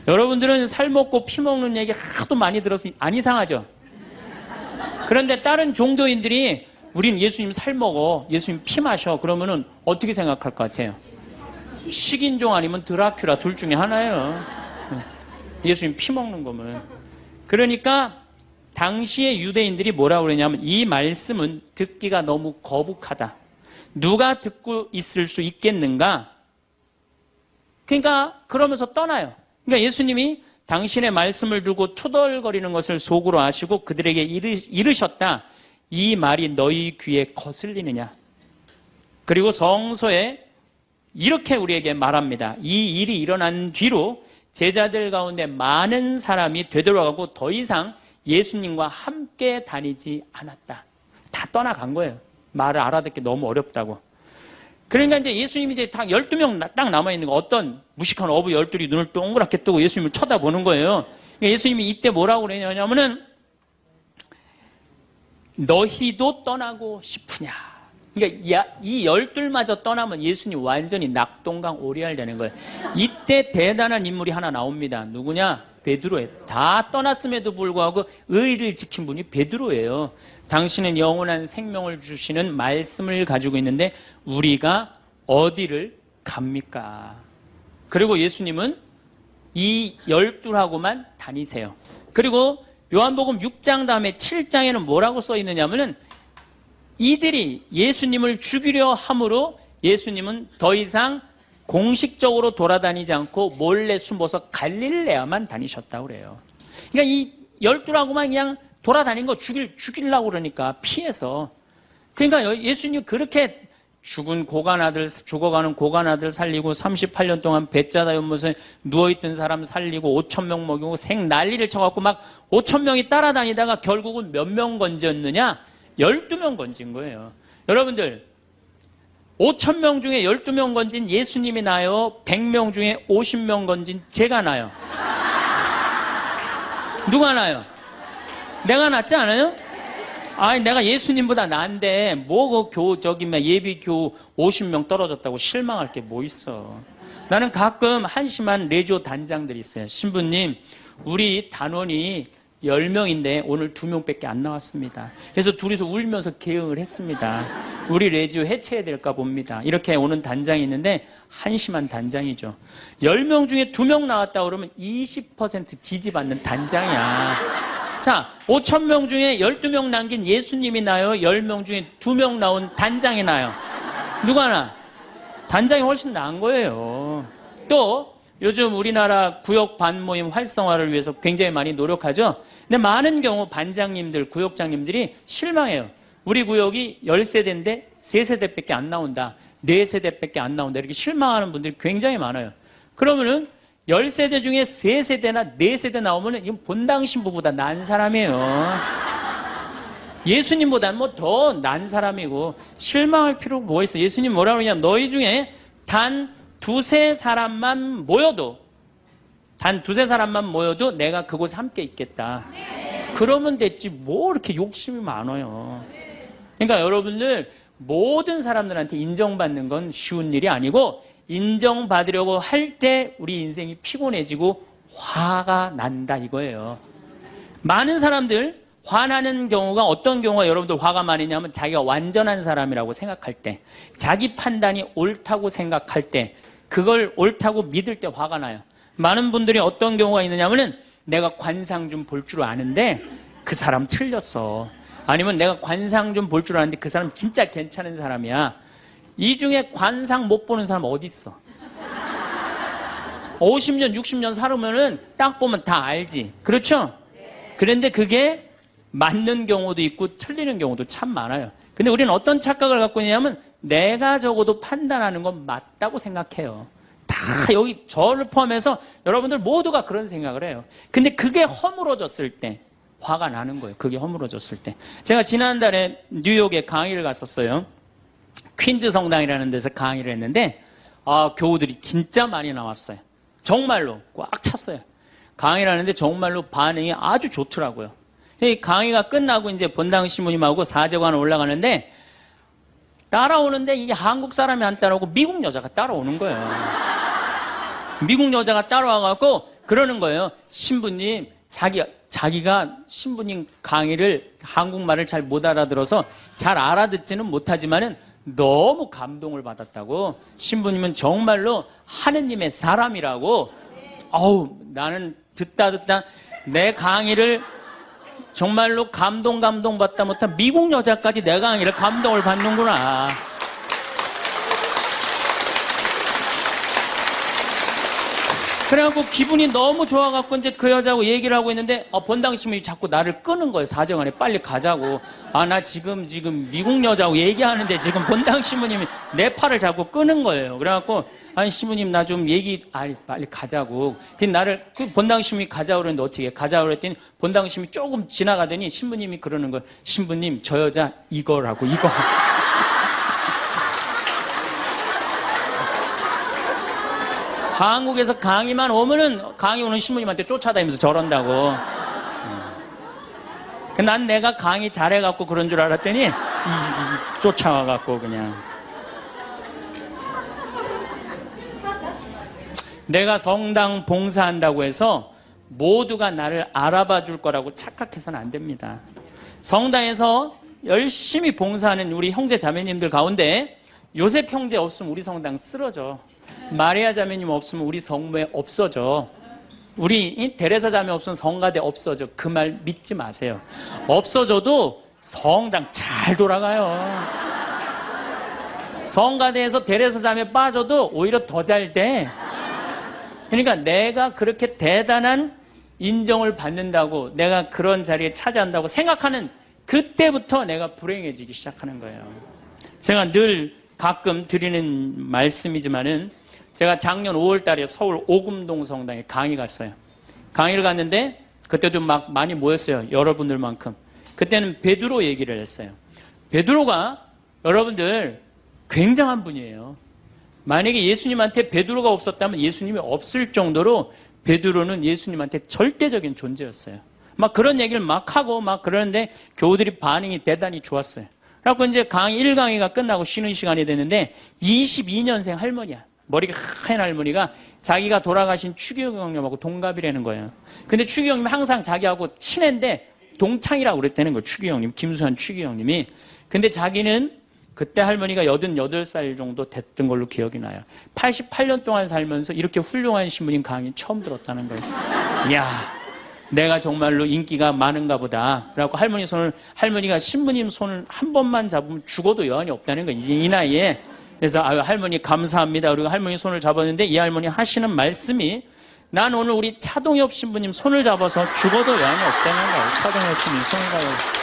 여러분들은 살 먹고 피 먹는 얘기 하도 많이 들어서 안 이상하죠? 그런데 다른 종교인들이 우린 예수님 살 먹어, 예수님 피 마셔, 그러면은 어떻게 생각할 것 같아요? 식인종 아니면 드라큘라 둘 중에 하나예요. 예수님 피 먹는 거면. 그러니까 당시의 유대인들이 뭐라고 그러냐면 이 말씀은 듣기가 너무 거북하다. 누가 듣고 있을 수 있겠는가? 그러니까 그러면서 떠나요. 그러니까 예수님이 당신의 말씀을 두고 투덜거리는 것을 속으로 아시고 그들에게 이르셨다. 이 말이 너희 귀에 거슬리느냐? 그리고 성서에 이렇게 우리에게 말합니다. 이 일이 일어난 뒤로 제자들 가운데 많은 사람이 되돌아가고 더 이상 예수님과 함께 다니지 않았다. 다 떠나간 거예요. 말을 알아듣기 너무 어렵다고. 그러니까 이제 예수님이 이제 딱 12명 딱 남아있는 거, 어떤 무식한 어부 12이 눈을 동그랗게 뜨고 예수님을 쳐다보는 거예요. 그러니까 예수님이 이때 뭐라고 그러냐면은 너희도 떠나고 싶으냐. 그러니까 이 12마저 떠나면 예수님 완전히 낙동강 오리알 되는 거예요. 이때 대단한 인물이 하나 나옵니다. 누구냐? 베드로예요. 다 떠났음에도 불구하고 의리를 지킨 분이 베드로예요. 당신은 영원한 생명을 주시는 말씀을 가지고 있는데 우리가 어디를 갑니까? 그리고 예수님은 이 12하고만 다니세요. 그리고 요한복음 6장 다음에 7장에는 뭐라고 써 있느냐면은 이들이 예수님을 죽이려 함으로 예수님은 더 이상 공식적으로 돌아다니지 않고 몰래 숨어서 갈릴레아만 다니셨다고 그래요. 그러니까 이 12하고만 그냥 돌아다닌 거 죽이려고 그러니까 피해서. 그러니까 예수님 그렇게 죽어가는 고간 아들 살리고 38년 동안 배짜다 연못에 누워있던 사람 살리고 5,000명 먹이고 생 난리를 쳐갖고 막 5,000명이 따라다니다가 결국은 몇 명 건졌느냐? 12명 건진 거예요. 여러분들 5,000명 중에 12명 건진 예수님이 나요? 100명 중에 50명 건진 제가 나요? 누가 나요? 내가 낫지 않아요? 아니 내가 예수님보다 나은데 뭐 예비교 50명 떨어졌다고 실망할 게 뭐 있어. 나는 가끔 한심한 레지오 단장들이 있어요. 신부님 우리 단원이 10명인데 오늘 2명밖에 안 나왔습니다. 그래서 둘이서 울면서 개응을 했습니다. 우리 레지오 해체해야 될까 봅니다. 이렇게 오는 단장이 있는데 한심한 단장이죠. 10명 중에 2명 나왔다 그러면 20% 지지받는 단장이야. 자, 5,000명 중에 12명 남긴 예수님이 나요? 10명 중에 2명 나온 단장이 나요? 누가 나? 단장이 훨씬 나은 거예요. 또 요즘 우리나라 구역 반모임 활성화를 위해서 굉장히 많이 노력하죠. 근데 많은 경우 반장님들, 구역장님들이 실망해요. 우리 구역이 10세대인데 3세대밖에 안 나온다. 4세대밖에 안 나온다. 이렇게 실망하는 분들이 굉장히 많아요. 그러면은 10세대 중에 3세대나 4세대 나오면은 이건 본당 신부보다 난 사람이에요. 예수님보다는 뭐 더 난 사람이고 실망할 필요가 뭐가 있어. 예수님 뭐라고 그러냐면 너희 중에 단 2-3 사람만 모여도 내가 그곳에 함께 있겠다. 그러면 됐지 뭐 이렇게 욕심이 많아요. 그러니까 여러분들 모든 사람들한테 인정받는 건 쉬운 일이 아니고 인정받으려고 할 때 우리 인생이 피곤해지고 화가 난다 이거예요. 많은 사람들 화나는 경우가 어떤 경우가 여러분들 화가 많이 나면 자기가 완전한 사람이라고 생각할 때, 자기 판단이 옳다고 생각할 때, 그걸 옳다고 믿을 때 화가 나요. 많은 분들이 어떤 경우가 있느냐면은 내가 관상 좀 볼 줄 아는데 그 사람 틀렸어. 아니면 내가 관상 좀 볼 줄 아는데 그 사람 진짜 괜찮은 사람이야. 이 중에 관상 못 보는 사람 어디 있어? 50년, 60년 살으면은 딱 보면 다 알지. 그렇죠? 그런데 그게 맞는 경우도 있고 틀리는 경우도 참 많아요. 근데 우리는 어떤 착각을 갖고 있냐면 내가 적어도 판단하는 건 맞다고 생각해요. 다 여기 저를 포함해서 여러분들 모두가 그런 생각을 해요. 근데 그게 허물어졌을 때 화가 나는 거예요. 그게 허물어졌을 때. 제가 지난달에 뉴욕에 강의를 갔었어요. 퀸즈 성당이라는 데서 강의를 했는데 교우들이 진짜 많이 나왔어요. 정말로 꽉 찼어요. 강의를 하는데 정말로 반응이 아주 좋더라고요. 이 강의가 끝나고 이제 본당 신부님하고 사제관 올라가는데 따라오는데 이게 한국 사람이 안 따라오고 미국 여자가 따라오는 거예요. 미국 여자가 따라와갖고 그러는 거예요. 신부님, 자기가 신부님 강의를 한국말을 잘 못 알아들어서 잘 알아듣지는 못하지만은 너무 감동을 받았다고. 신부님은 정말로 하느님의 사람이라고. 어우, 나는 듣다 내 강의를 정말로 감동받다 못한 미국 여자까지 내 강의를 감동을 받는구나. 그래갖고 기분이 너무 좋아갖고 이제 그 여자하고 얘기를 하고 있는데 본당 신부님이 자꾸 나를 끄는 거예요. 사정안에 빨리 가자고. 나 지금 미국 여자하고 얘기하는데 지금 본당 신부님이 내 팔을 자꾸 끄는 거예요. 그래갖고 아니 신부님 나 좀 빨리 가자고. 나를 본당 신부님이 가자고 그랬는데 어떻게 가자고 그랬더니 본당 신부님이 조금 지나가더니 신부님이 그러는 거예요. 신부님 저 여자 이거라고 이거. 한국에서 강의만 오면은 강의 오는 신부님한테 쫓아다니면서 저런다고. 난 내가 강의 잘해갖고 그런 줄 알았더니 쫓아와갖고 그냥. 내가 성당 봉사한다고 해서 모두가 나를 알아봐 줄 거라고 착각해서는 안 됩니다. 성당에서 열심히 봉사하는 우리 형제 자매님들 가운데 요셉 형제 없으면 우리 성당 쓰러져. 마리아 자매님 없으면 우리 성모에 없어져. 우리 데레사 자매 없으면 성가대 없어져. 그 말 믿지 마세요. 없어져도 성당 잘 돌아가요. 성가대에서 데레사 자매 빠져도 오히려 더 잘 돼. 그러니까 내가 그렇게 대단한 인정을 받는다고, 내가 그런 자리에 차지한다고 생각하는 그때부터 내가 불행해지기 시작하는 거예요. 제가 늘 가끔 드리는 말씀이지만은 제가 작년 5월 달에 서울 오금동 성당에 강의 갔어요. 강의를 갔는데 그때도 막 많이 모였어요. 여러분들만큼. 그때는 베드로 얘기를 했어요. 베드로가 여러분들 굉장한 분이에요. 만약에 예수님한테 베드로가 없었다면 예수님이 없을 정도로 베드로는 예수님한테 절대적인 존재였어요. 막 그런 얘기를 막 하고 막 그러는데 교우들이 반응이 대단히 좋았어요. 그래갖고 이제 강의 1강의가 끝나고 쉬는 시간이 됐는데 22년생 할머니야. 머리가 하얀 할머니가 자기가 돌아가신 추기경 형님하고 동갑이라는 거예요. 근데 추기경 형님이 항상 자기하고 친한데 동창이라고 그랬다는 거예요. 추기경 형님, 김수환 추기경 형님이. 근데 자기는 그때 할머니가 88살 정도 됐던 걸로 기억이 나요. 88년 동안 살면서 이렇게 훌륭한 신부님 강의 처음 들었다는 거예요. 이야, 내가 정말로 인기가 많은가 보다. 그래갖고 할머니가 신부님 손을 한 번만 잡으면 죽어도 여한이 없다는 거예요. 이제 이 나이에. 그래서 할머니 감사합니다. 그리고 할머니 손을 잡았는데 이 할머니 하시는 말씀이 난 오늘 우리 차동엽 신부님 손을 잡아서 죽어도 여한이 없다는 거예요. 차동엽 신부님 손을 잡아서.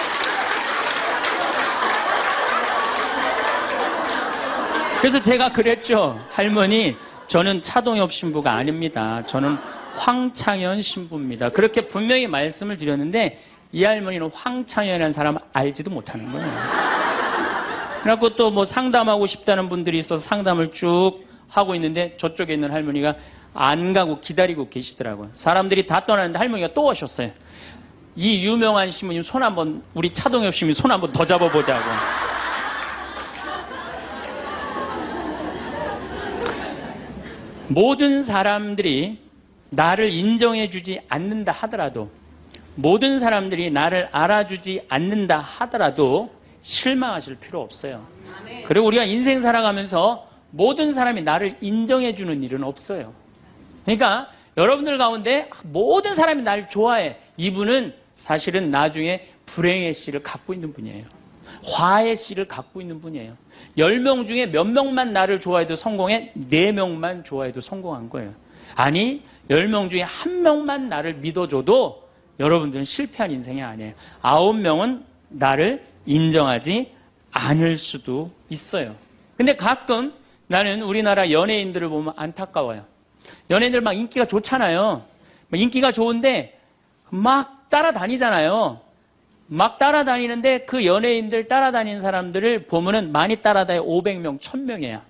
그래서 제가 그랬죠. 할머니, 저는 차동엽 신부가 아닙니다. 저는 황창현 신부입니다. 그렇게 분명히 말씀을 드렸는데 이 할머니는 황창현이라는 사람을 알지도 못하는 거예요. 그래갖고 또 뭐 상담하고 싶다는 분들이 있어서 상담을 쭉 하고 있는데 저쪽에 있는 할머니가 안 가고 기다리고 계시더라고요. 사람들이 다 떠나는데 할머니가 또 오셨어요. 이 유명한 신부님 손 한번, 우리 차동엽 신부님 손 한번 더 잡아보자고. 모든 사람들이 나를 인정해주지 않는다 하더라도, 모든 사람들이 나를 알아주지 않는다 하더라도 실망하실 필요 없어요. 그리고 우리가 인생 살아가면서 모든 사람이 나를 인정해주는 일은 없어요. 그러니까 여러분들 가운데 모든 사람이 나를 좋아해. 이분은 사실은 나중에 불행의 씨를 갖고 있는 분이에요. 화의 씨를 갖고 있는 분이에요. 10명 중에 몇 명만 나를 좋아해도 성공해? 4명만 좋아해도 성공한 거예요. 아니, 10명 중에 1명만 나를 믿어줘도 여러분들은 실패한 인생이 아니에요. 9명은 나를 인정하지 않을 수도 있어요. 근데 가끔 나는 우리나라 연예인들을 보면 안타까워요. 연예인들 막 인기가 좋잖아요. 인기가 좋은데 막 따라다니잖아요. 막 따라다니는데 그 연예인들 따라다니는 사람들을 보면은 많이 따라다녀 500명, 1000명이야.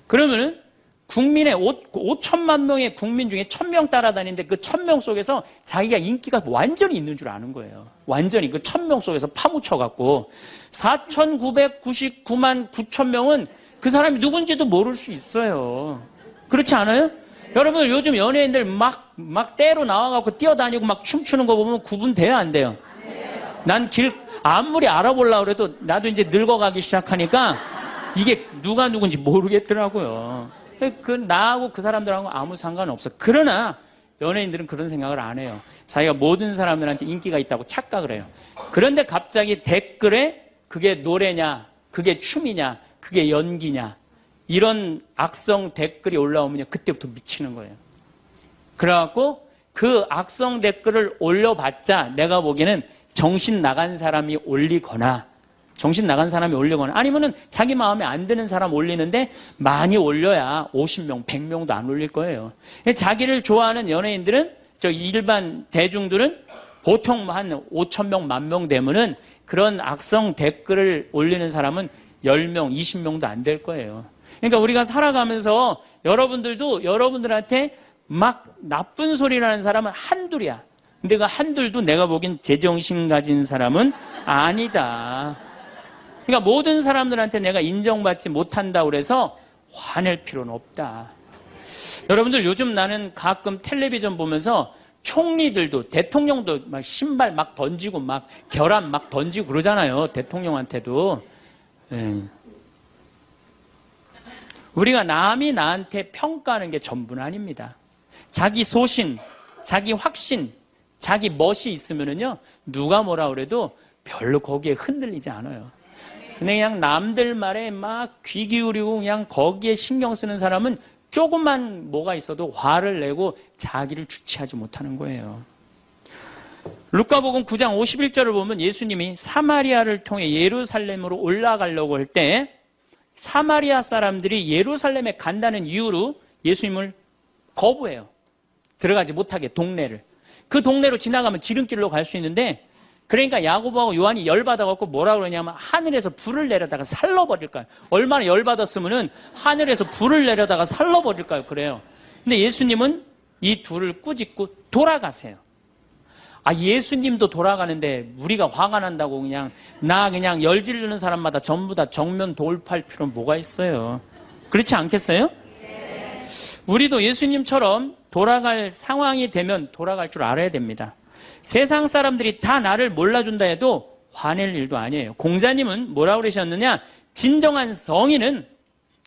그러면은 국민의 5천만 명의 국민 중에 1,000명 따라다니는데 그 1,000명 속에서 자기가 인기가 완전히 있는 줄 아는 거예요. 완전히 그 1,000명 속에서 파묻혀갖고 4,999만 9천 명은 그 사람이 누군지도 모를 수 있어요. 그렇지 않아요? 여러분들 요즘 연예인들 막 때로 나와갖고 뛰어다니고 막 춤추는 거 보면 구분돼요, 안 돼요? 난 아무리 알아보려고 그래도 나도 이제 늙어가기 시작하니까 이게 누가 누군지 모르겠더라고요. 나하고 그 사람들하고 아무 상관없어. 그러나 연예인들은 그런 생각을 안 해요. 자기가 모든 사람들한테 인기가 있다고 착각을 해요. 그런데 갑자기 댓글에 그게 노래냐, 그게 춤이냐, 그게 연기냐, 이런 악성 댓글이 올라오면 그때부터 미치는 거예요. 그래갖고 그 악성 댓글을 올려봤자 내가 보기에는 정신 나간 사람이 올리거나 아니면은 자기 마음에 안 드는 사람 올리는데 많이 올려야 50명, 100명도 안 올릴 거예요. 자기를 좋아하는 연예인들은, 일반 대중들은 보통 한 5,000명, 10,000명 되면은 그런 악성 댓글을 올리는 사람은 10명, 20명도 안 될 거예요. 그러니까 우리가 살아가면서 여러분들도 여러분들한테 막 나쁜 소리라는 사람은 한둘이야. 근데 그 한둘도 내가 보기엔 제정신 가진 사람은 아니다. 그러니까 모든 사람들한테 내가 인정받지 못한다고 그래서 화낼 필요는 없다. 여러분들 요즘 나는 가끔 텔레비전 보면서 총리들도, 대통령도 막 신발 막 던지고 막 결함 막 던지고 그러잖아요. 대통령한테도. 우리가 남이 나한테 평가하는 게 전부는 아닙니다. 자기 소신, 자기 확신, 자기 멋이 있으면은요, 누가 뭐라 그래도 별로 거기에 흔들리지 않아요. 근데 그냥 남들 말에 막 귀 기울이고 그냥 거기에 신경 쓰는 사람은 조금만 뭐가 있어도 화를 내고 자기를 주체하지 못하는 거예요. 루카복음 9장 51절을 보면 예수님이 사마리아를 통해 예루살렘으로 올라가려고 할 때 사마리아 사람들이 예루살렘에 간다는 이유로 예수님을 거부해요. 들어가지 못하게, 동네를. 그 동네로 지나가면 지름길로 갈 수 있는데, 그러니까 야고보하고 요한이 열받아갖고 뭐라 그러냐면 하늘에서 불을 내려다가 살러버릴까요? 얼마나 열받았으면은 하늘에서 불을 내려다가 살러버릴까요? 그래요. 근데 예수님은 이 둘을 꾸짖고 돌아가세요. 예수님도 돌아가는데 우리가 화가 난다고 그냥 열 지르는 사람마다 전부 다 정면 돌파할 필요는 뭐가 있어요? 그렇지 않겠어요? 우리도 예수님처럼 돌아갈 상황이 되면 돌아갈 줄 알아야 됩니다. 세상 사람들이 다 나를 몰라준다 해도 화낼 일도 아니에요. 공자님은 뭐라고 그러셨느냐? 진정한 성인은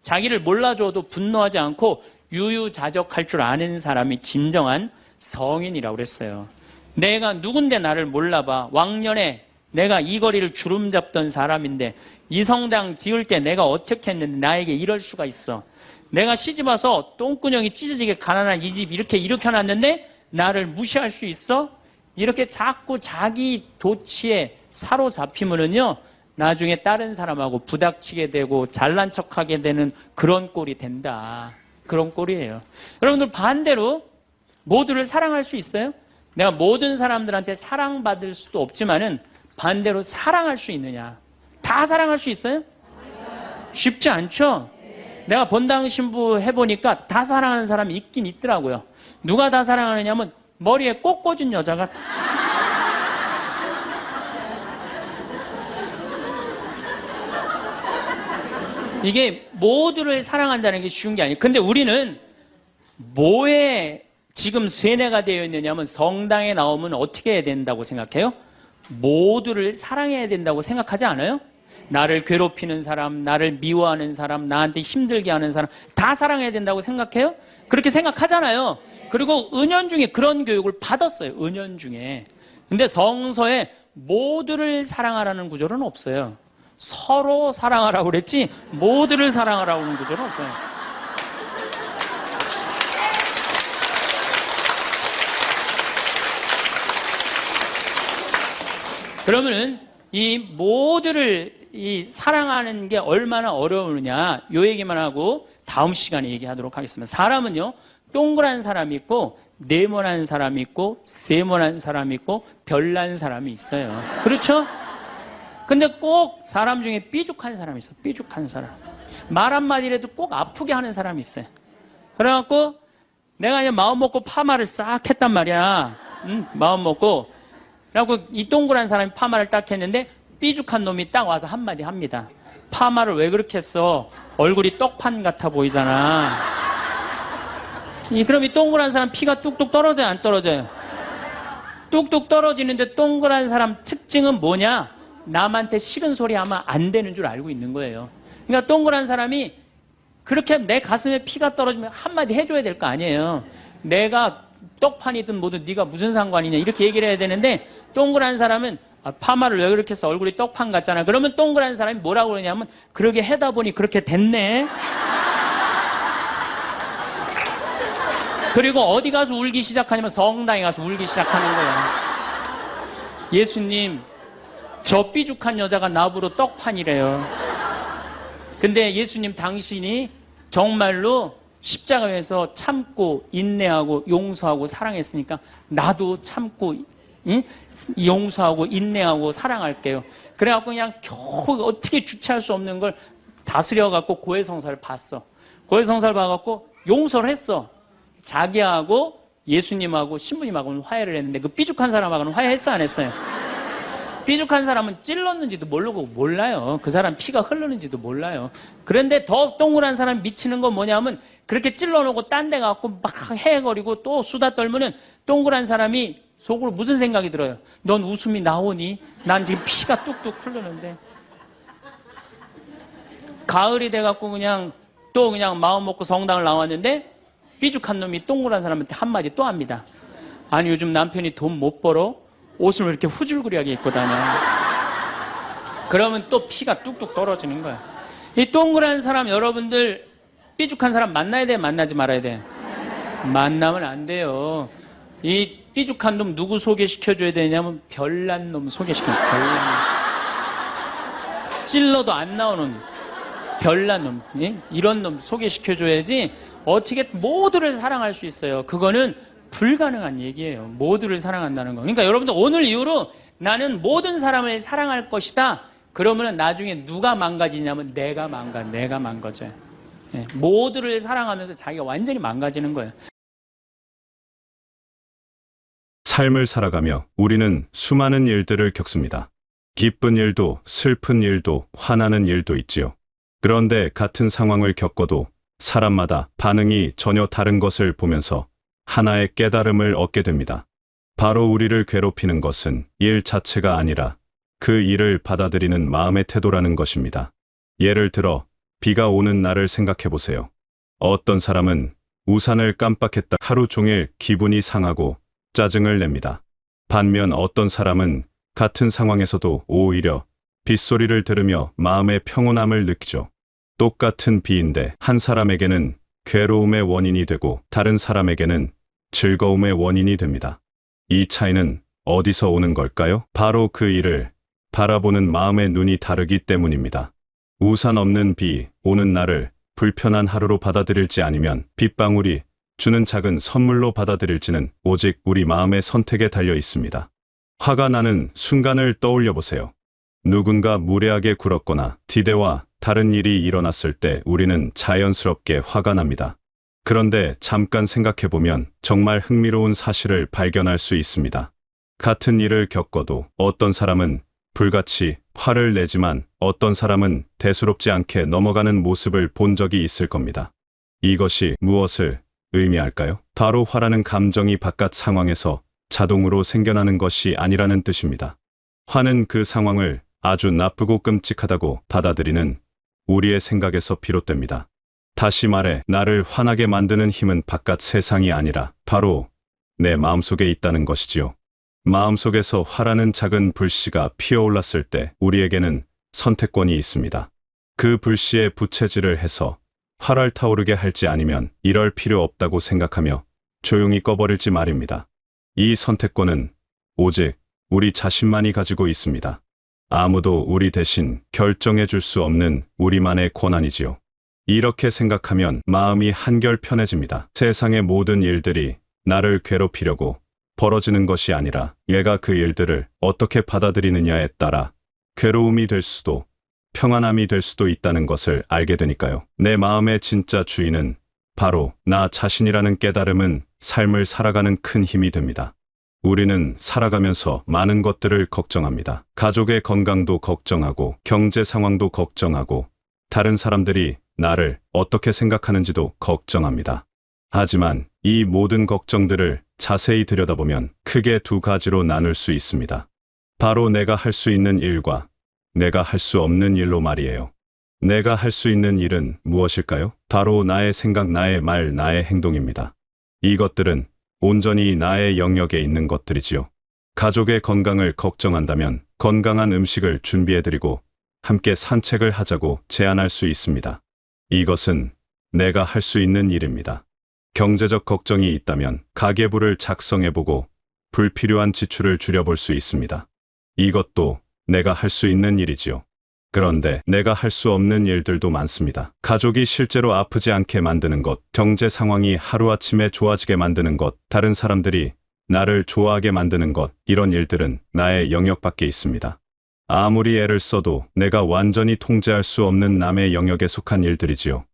자기를 몰라줘도 분노하지 않고 유유자적할 줄 아는 사람이 진정한 성인이라고 그랬어요. 내가 누군데 나를 몰라봐. 왕년에 내가 이 거리를 주름 잡던 사람인데 이 성당 지을 때 내가 어떻게 했는데 나에게 이럴 수가 있어. 내가 시집와서 똥구녕이 찢어지게 가난한 이 집 이렇게 일으켜놨는데 나를 무시할 수 있어? 이렇게 자꾸 자기 도취에 사로잡히면은요, 나중에 다른 사람하고 부닥치게 되고 잘난 척하게 되는 그런 꼴이 된다. 그런 꼴이에요. 여러분들 반대로 모두를 사랑할 수 있어요? 내가 모든 사람들한테 사랑받을 수도 없지만은 반대로 사랑할 수 있느냐? 다 사랑할 수 있어요? 쉽지 않죠? 내가 본당 신부 해보니까 다 사랑하는 사람이 있긴 있더라고요. 누가 다 사랑하느냐면 머리에 꽃 꽂은 여자가 이게 모두를 사랑한다는 게 쉬운 게 아니에요. 근데 우리는 뭐에 지금 세뇌가 되어 있느냐면 성당에 나오면 어떻게 해야 된다고 생각해요? 모두를 사랑해야 된다고 생각하지 않아요? 나를 괴롭히는 사람, 나를 미워하는 사람, 나한테 힘들게 하는 사람 다 사랑해야 된다고 생각해요? 그렇게 생각하잖아요. 그리고 은연중에 그런 교육을 받았어요. 은연중에. 근데 성서에 모두를 사랑하라는 구절은 없어요. 서로 사랑하라고 그랬지 모두를 사랑하라고 하는 구절은 없어요. 그러면은 이 모두를 사랑하는 게 얼마나 어려우느냐 이 얘기만 하고 다음 시간에 얘기하도록 하겠습니다. 사람은요 동그란 사람이 있고 네모난 사람이 있고 세모난 사람이 있고 별난 사람이 있어요. 그렇죠? 근데 꼭 사람 중에 삐죽한 사람이 있어요. 삐죽한 사람. 말 한마디라도 꼭 아프게 하는 사람이 있어요. 그래갖고 내가 이제 마음 먹고 파마를 싹 했단 말이야. 응? 마음 먹고. 그래갖고 이 동그란 사람이 파마를 딱 했는데 삐죽한 놈이 딱 와서 한마디 합니다. 파마를 왜 그렇게 했어? 얼굴이 떡판 같아 보이잖아. 그럼 이 동그란 사람 피가 뚝뚝 떨어져요, 안 떨어져요? 뚝뚝 떨어지는데 동그란 사람 특징은 뭐냐? 남한테 싫은 소리 하면 안 되는 줄 알고 있는 거예요. 그러니까 동그란 사람이 그렇게 내 가슴에 피가 떨어지면 한마디 해줘야 될 거 아니에요. 내가 떡판이든 뭐든 네가 무슨 상관이냐 이렇게 얘기를 해야 되는데 동그란 사람은 파마를 왜 그렇게 해서 얼굴이 떡판 같잖아. 그러면 동그란 사람이 뭐라고 그러냐면 그러게 해다 보니 그렇게 됐네. 그리고 어디 가서 울기 시작하냐면 성당에 가서 울기 시작하는 거야. 예수님, 저 삐죽한 여자가 나보러 떡판이래요. 근데 예수님 당신이 정말로 십자가에서 참고 인내하고 용서하고 사랑했으니까 나도 참고 용서하고 인내하고 사랑할게요. 그래갖고 그냥 겨우 어떻게 주체할 수 없는 걸 다스려갖고 고해성사를 봤어. 고해성사를 봐갖고 용서를 했어. 자기하고 예수님하고 신부님하고는 화해를 했는데 그 삐죽한 사람하고는 화해했어 안 했어요? 삐죽한 사람은 찔렀는지도 모르고 몰라요. 그 사람 피가 흐르는지도 몰라요. 그런데 더 동그란 사람 미치는 건 뭐냐면 그렇게 찔러놓고 딴 데 가고 막 헤헤거리고 또 수다 떨면은 동그란 사람이 속으로 무슨 생각이 들어요? 넌 웃음이 나오니? 난 지금 피가 뚝뚝 흐르는데. 가을이 돼갖고 그냥 또 그냥 마음 먹고 성당을 나왔는데 삐죽한 놈이 동그란 사람한테 한마디 또 합니다. 아니 요즘 남편이 돈 못 벌어? 옷을 왜 이렇게 후줄그리하게 입고 다녀? 그러면 또 피가 뚝뚝 떨어지는 거야. 이 동그란 사람 여러분들 삐죽한 사람 만나야 돼? 만나지 말아야 돼? 만나면 안 돼요. 이 삐죽한 놈 누구 소개시켜줘야 되냐면 별난 놈 소개시켜줘. 별난 놈. 찔러도 안 나오는 별난 놈. 이런 놈 소개시켜줘야지 어떻게 모두를 사랑할 수 있어요. 그거는 불가능한 얘기예요. 모두를 사랑한다는 거. 그러니까 여러분들 오늘 이후로 나는 모든 사람을 사랑할 것이다. 그러면 나중에 누가 망가지냐면 내가 망가져요. 네. 모두를 사랑하면서 자기가 완전히 망가지는 거예요. 삶을 살아가며 우리는 수많은 일들을 겪습니다. 기쁜 일도 슬픈 일도 화나는 일도 있지요. 그런데 같은 상황을 겪어도 사람마다 반응이 전혀 다른 것을 보면서 하나의 깨달음을 얻게 됩니다. 바로 우리를 괴롭히는 것은 일 자체가 아니라 그 일을 받아들이는 마음의 태도라는 것입니다. 예를 들어 비가 오는 날을 생각해 보세요. 어떤 사람은 우산을 깜빡했다 하루 종일 기분이 상하고 짜증을 냅니다. 반면 어떤 사람은 같은 상황에서도 오히려 빗소리를 들으며 마음의 평온함을 느끼죠. 똑같은 비인데 한 사람에게는 괴로움의 원인이 되고 다른 사람에게는 즐거움의 원인이 됩니다. 이 차이는 어디서 오는 걸까요? 바로 그 일을 바라보는 마음의 눈이 다르기 때문입니다. 우산 없는 비 오는 날을 불편한 하루로 받아들일지 아니면 빗방울이 주는 작은 선물로 받아들일지는 오직 우리 마음의 선택에 달려 있습니다. 화가 나는 순간을 떠올려 보세요. 누군가 무례하게 굴었거나 디대와 다른 일이 일어났을 때 우리는 자연스럽게 화가 납니다. 그런데 잠깐 생각해보면 정말 흥미로운 사실을 발견할 수 있습니다. 같은 일을 겪어도 어떤 사람은 불같이 화를 내지만 어떤 사람은 대수롭지 않게 넘어가는 모습을 본 적이 있을 겁니다. 이것이 무엇을 의미할까요? 바로 화라는 감정이 바깥 상황에서 자동으로 생겨나는 것이 아니라는 뜻입니다. 화는 그 상황을 아주 나쁘고 끔찍하다고 받아들이는 우리의 생각에서 비롯됩니다. 다시 말해 나를 화나게 만드는 힘은 바깥 세상이 아니라 바로 내 마음속에 있다는 것이지요. 마음속에서 화라는 작은 불씨가 피어올랐을 때 우리에게는 선택권이 있습니다. 그 불씨에 부채질을 해서 화를 타오르게 할지 아니면 이럴 필요 없다고 생각하며 조용히 꺼버릴지 말입니다. 이 선택권은 오직 우리 자신만이 가지고 있습니다. 아무도 우리 대신 결정해 줄 수 없는 우리만의 권한이지요. 이렇게 생각하면 마음이 한결 편해집니다. 세상의 모든 일들이 나를 괴롭히려고 벌어지는 것이 아니라 얘가 그 일들을 어떻게 받아들이느냐에 따라 괴로움이 될 수도 평안함이 될 수도 있다는 것을 알게 되니까요. 내 마음의 진짜 주인은 바로 나 자신이라는 깨달음은 삶을 살아가는 큰 힘이 됩니다. 우리는 살아가면서 많은 것들을 걱정합니다. 가족의 건강도 걱정하고, 경제 상황도 걱정하고, 다른 사람들이 나를 어떻게 생각하는지도 걱정합니다. 하지만 이 모든 걱정들을 자세히 들여다보면 크게 두 가지로 나눌 수 있습니다. 바로 내가 할 수 있는 일과 내가 할 수 없는 일로 말이에요. 내가 할 수 있는 일은 무엇일까요? 바로 나의 생각, 나의 말, 나의 행동입니다. 이것들은 온전히 나의 영역에 있는 것들이지요. 가족의 건강을 걱정한다면 건강한 음식을 준비해드리고 함께 산책을 하자고 제안할 수 있습니다. 이것은 내가 할 수 있는 일입니다. 경제적 걱정이 있다면 가계부를 작성해보고 불필요한 지출을 줄여볼 수 있습니다. 이것도 내가 할 수 있는 일이지요. 그런데 내가 할 수 없는 일들도 많습니다. 가족이 실제로 아프지 않게 만드는 것, 경제 상황이 하루아침에 좋아지게 만드는 것, 다른 사람들이 나를 좋아하게 만드는 것, 이런 일들은 나의 영역 밖에 있습니다. 아무리 애를 써도 내가 완전히 통제할 수 없는 남의 영역에 속한 일들이지요.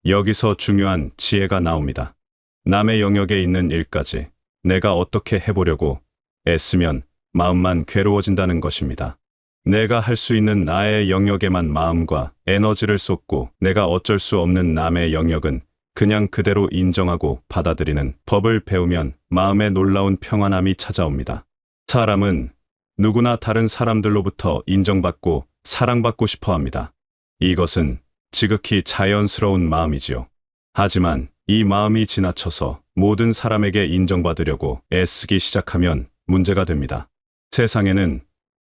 여기서 중요한 지혜가 나옵니다. 남의 영역에 있는 일까지 내가 어떻게 해보려고 애쓰면 마음만 괴로워진다는 것입니다. 내가 할 수 있는 나의 영역에만 마음과 에너지를 쏟고 내가 어쩔 수 없는 남의 영역은 그냥 그대로 인정하고 받아들이는 법을 배우면 마음에 놀라운 평안함이 찾아옵니다. 사람은 누구나 다른 사람들로부터 인정받고 사랑받고 싶어 합니다. 이것은 지극히 자연스러운 마음이지요. 하지만 이 마음이 지나쳐서 모든 사람에게 인정받으려고 애쓰기 시작하면 문제가 됩니다. 세상에는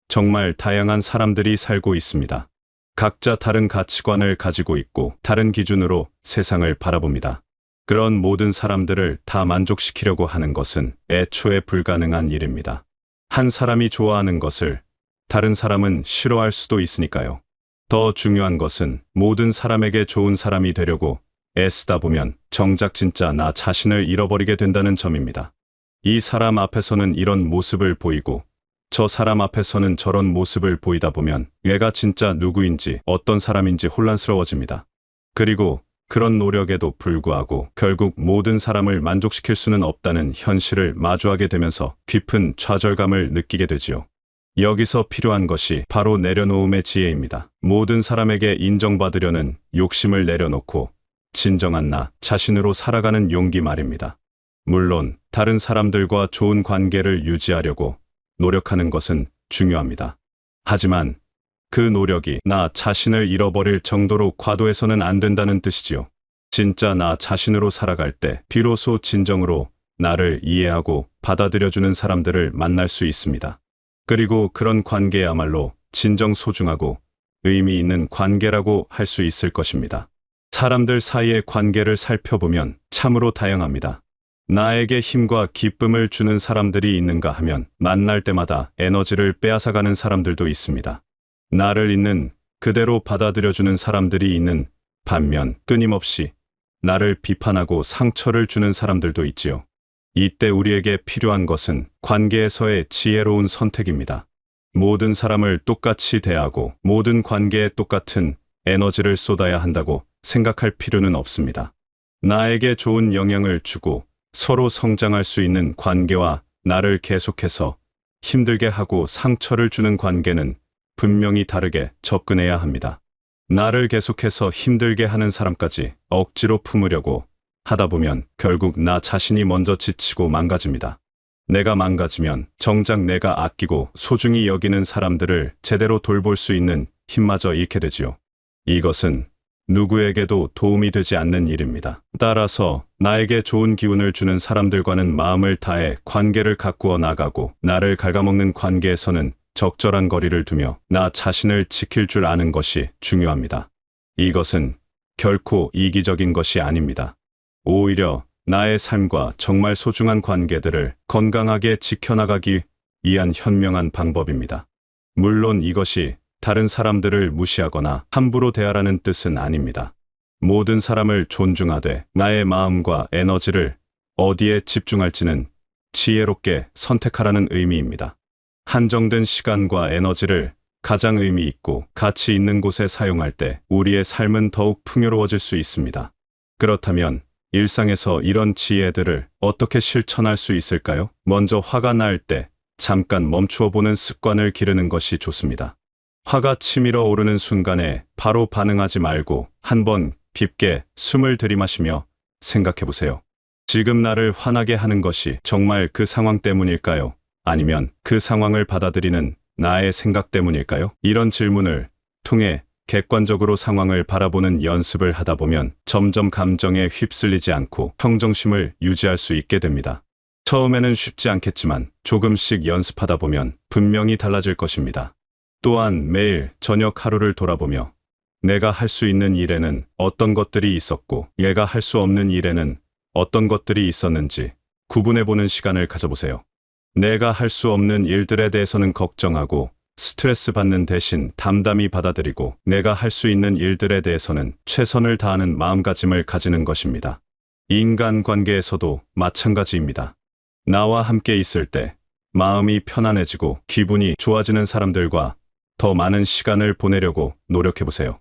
정말 다양한 사람들이 살고 있습니다. 각자 다른 가치관을 가지고 있고 다른 기준으로 세상을 바라봅니다. 그런 모든 사람들을 다 만족시키려고 하는 것은 애초에 불가능한 일입니다. 한 사람이 좋아하는 것을 다른 사람은 싫어할 수도 있으니까요. 더 중요한 것은 모든 사람에게 좋은 사람이 되려고 애쓰다 보면 정작 진짜 나 자신을 잃어버리게 된다는 점입니다. 이 사람 앞에서는 이런 모습을 보이고 저 사람 앞에서는 저런 모습을 보이다 보면 얘가 진짜 누구인지 어떤 사람인지 혼란스러워집니다. 그리고 그런 노력에도 불구하고 결국 모든 사람을 만족시킬 수는 없다는 현실을 마주하게 되면서 깊은 좌절감을 느끼게 되지요. 여기서 필요한 것이 바로 내려놓음의 지혜입니다. 모든 사람에게 인정받으려는 욕심을 내려놓고 진정한 나 자신으로 살아가는 용기 말입니다. 물론 다른 사람들과 좋은 관계를 유지하려고 노력하는 것은 중요합니다. 하지만 그 노력이 나 자신을 잃어버릴 정도로 과도해서는 안 된다는 뜻이지요. 진짜 나 자신으로 살아갈 때 비로소 진정으로 나를 이해하고 받아들여주는 사람들을 만날 수 있습니다. 그리고 그런 관계야말로 진정 소중하고 의미 있는 관계라고 할 수 있을 것입니다. 사람들 사이의 관계를 살펴보면 참으로 다양합니다. 나에게 힘과 기쁨을 주는 사람들이 있는가 하면 만날 때마다 에너지를 빼앗아가는 사람들도 있습니다. 나를 있는 그대로 받아들여주는 사람들이 있는 반면 끊임없이 나를 비판하고 상처를 주는 사람들도 있지요. 이때 우리에게 필요한 것은 관계에서의 지혜로운 선택입니다. 모든 사람을 똑같이 대하고 모든 관계에 똑같은 에너지를 쏟아야 한다고 생각할 필요는 없습니다. 나에게 좋은 영향을 주고 서로 성장할 수 있는 관계와 나를 계속해서 힘들게 하고 상처를 주는 관계는 분명히 다르게 접근해야 합니다. 나를 계속해서 힘들게 하는 사람까지 억지로 품으려고 하다 보면 결국 나 자신이 먼저 지치고 망가집니다. 내가 망가지면 정작 내가 아끼고 소중히 여기는 사람들을 제대로 돌볼 수 있는 힘마저 잃게 되지요. 이것은 누구에게도 도움이 되지 않는 일입니다. 따라서 나에게 좋은 기운을 주는 사람들과는 마음을 다해 관계를 가꾸어 나가고 나를 갉아먹는 관계에서는 적절한 거리를 두며 나 자신을 지킬 줄 아는 것이 중요합니다. 이것은 결코 이기적인 것이 아닙니다. 오히려 나의 삶과 정말 소중한 관계들을 건강하게 지켜나가기 위한 현명한 방법입니다. 물론 이것이 다른 사람들을 무시하거나 함부로 대하라는 뜻은 아닙니다. 모든 사람을 존중하되 나의 마음과 에너지를 어디에 집중할지는 지혜롭게 선택하라는 의미입니다. 한정된 시간과 에너지를 가장 의미 있고 가치 있는 곳에 사용할 때 우리의 삶은 더욱 풍요로워질 수 있습니다. 그렇다면 일상에서 이런 지혜들을 어떻게 실천할 수 있을까요? 먼저 화가 날 때 잠깐 멈추어 보는 습관을 기르는 것이 좋습니다. 화가 치밀어 오르는 순간에 바로 반응하지 말고 한번 깊게 숨을 들이마시며 생각해 보세요. 지금 나를 화나게 하는 것이 정말 그 상황 때문일까요? 아니면 그 상황을 받아들이는 나의 생각 때문일까요? 이런 질문을 통해 객관적으로 상황을 바라보는 연습을 하다 보면 점점 감정에 휩쓸리지 않고 평정심을 유지할 수 있게 됩니다. 처음에는 쉽지 않겠지만 조금씩 연습하다 보면 분명히 달라질 것입니다. 또한 매일 저녁 하루를 돌아보며 내가 할 수 있는 일에는 어떤 것들이 있었고 내가 할 수 없는 일에는 어떤 것들이 있었는지 구분해보는 시간을 가져보세요. 내가 할 수 없는 일들에 대해서는 걱정하고 스트레스 받는 대신 담담히 받아들이고 내가 할 수 있는 일들에 대해서는 최선을 다하는 마음가짐을 가지는 것입니다. 인간관계에서도 마찬가지입니다. 나와 함께 있을 때 마음이 편안해지고 기분이 좋아지는 사람들과 더 많은 시간을 보내려고 노력해보세요.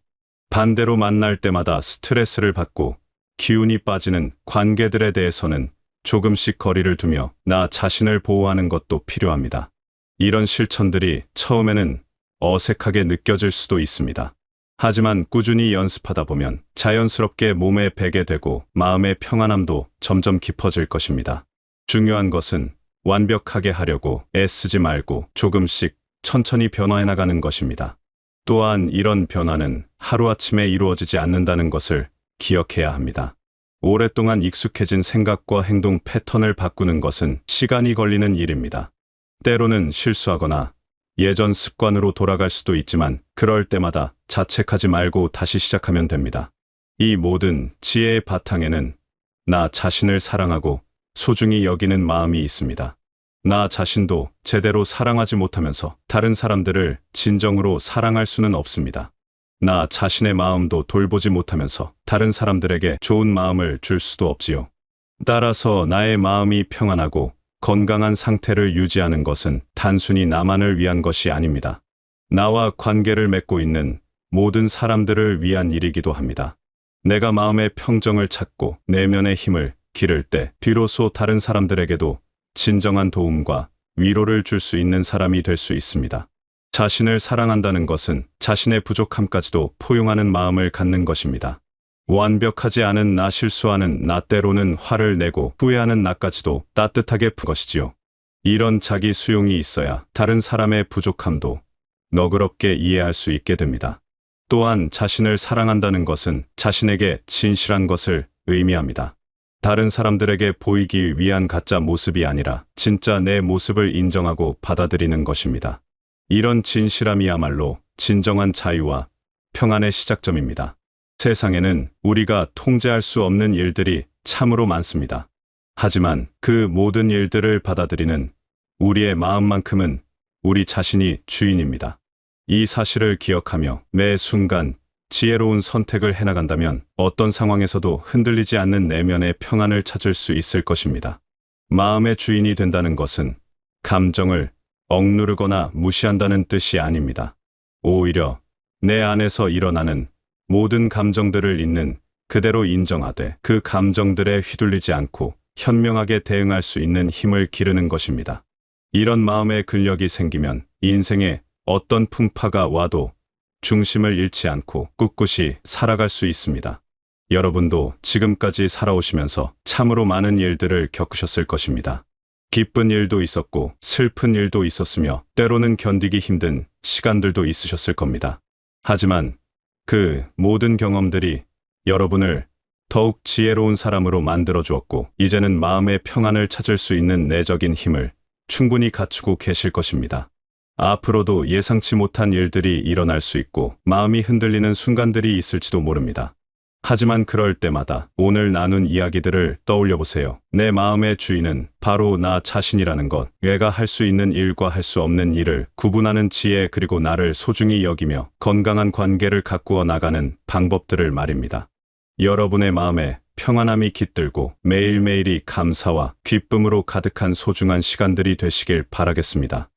반대로 만날 때마다 스트레스를 받고 기운이 빠지는 관계들에 대해서는 조금씩 거리를 두며 나 자신을 보호하는 것도 필요합니다. 이런 실천들이 처음에는 어색하게 느껴질 수도 있습니다. 하지만 꾸준히 연습하다 보면 자연스럽게 몸에 배게 되고 마음의 평안함도 점점 깊어질 것입니다. 중요한 것은 완벽하게 하려고 애쓰지 말고 조금씩 천천히 변화해 나가는 것입니다. 또한 이런 변화는 하루아침에 이루어지지 않는다는 것을 기억해야 합니다. 오랫동안 익숙해진 생각과 행동 패턴을 바꾸는 것은 시간이 걸리는 일입니다. 때로는 실수하거나 예전 습관으로 돌아갈 수도 있지만 그럴 때마다 자책하지 말고 다시 시작하면 됩니다. 이 모든 지혜의 바탕에는 나 자신을 사랑하고 소중히 여기는 마음이 있습니다. 나 자신도 제대로 사랑하지 못하면서 다른 사람들을 진정으로 사랑할 수는 없습니다. 나 자신의 마음도 돌보지 못하면서 다른 사람들에게 좋은 마음을 줄 수도 없지요. 따라서 나의 마음이 평안하고 건강한 상태를 유지하는 것은 단순히 나만을 위한 것이 아닙니다. 나와 관계를 맺고 있는 모든 사람들을 위한 일이기도 합니다. 내가 마음의 평정을 찾고 내면의 힘을 기를 때 비로소 다른 사람들에게도 진정한 도움과 위로를 줄 수 있는 사람이 될 수 있습니다. 자신을 사랑한다는 것은 자신의 부족함까지도 포용하는 마음을 갖는 것입니다. 완벽하지 않은 나, 실수하는 나, 때로는 화를 내고 후회하는 나까지도 따뜻하게 푼 것이지요. 이런 자기 수용이 있어야 다른 사람의 부족함도 너그럽게 이해할 수 있게 됩니다. 또한 자신을 사랑한다는 것은 자신에게 진실한 것을 의미합니다. 다른 사람들에게 보이기 위한 가짜 모습이 아니라 진짜 내 모습을 인정하고 받아들이는 것입니다. 이런 진실함이야말로 진정한 자유와 평안의 시작점입니다. 세상에는 우리가 통제할 수 없는 일들이 참으로 많습니다. 하지만 그 모든 일들을 받아들이는 우리의 마음만큼은 우리 자신이 주인입니다. 이 사실을 기억하며 매 순간 지혜로운 선택을 해나간다면 어떤 상황에서도 흔들리지 않는 내면의 평안을 찾을 수 있을 것입니다. 마음의 주인이 된다는 것은 감정을 억누르거나 무시한다는 뜻이 아닙니다. 오히려 내 안에서 일어나는 모든 감정들을 있는 그대로 인정하되 그 감정들에 휘둘리지 않고 현명하게 대응할 수 있는 힘을 기르는 것입니다. 이런 마음의 근력이 생기면 인생에 어떤 풍파가 와도 중심을 잃지 않고 꿋꿋이 살아갈 수 있습니다. 여러분도 지금까지 살아오시면서 참으로 많은 일들을 겪으셨을 것입니다. 기쁜 일도 있었고 슬픈 일도 있었으며 때로는 견디기 힘든 시간들도 있으셨을 겁니다. 하지만 그 모든 경험들이 여러분을 더욱 지혜로운 사람으로 만들어 주었고 이제는 마음의 평안을 찾을 수 있는 내적인 힘을 충분히 갖추고 계실 것입니다. 앞으로도 예상치 못한 일들이 일어날 수 있고 마음이 흔들리는 순간들이 있을지도 모릅니다. 하지만 그럴 때마다 오늘 나눈 이야기들을 떠올려 보세요. 내 마음의 주인은 바로 나 자신이라는 것, 내가 할 수 있는 일과 할 수 없는 일을 구분하는 지혜, 그리고 나를 소중히 여기며 건강한 관계를 가꾸어 나가는 방법들을 말입니다. 여러분의 마음에 평안함이 깃들고 매일매일이 감사와 기쁨으로 가득한 소중한 시간들이 되시길 바라겠습니다.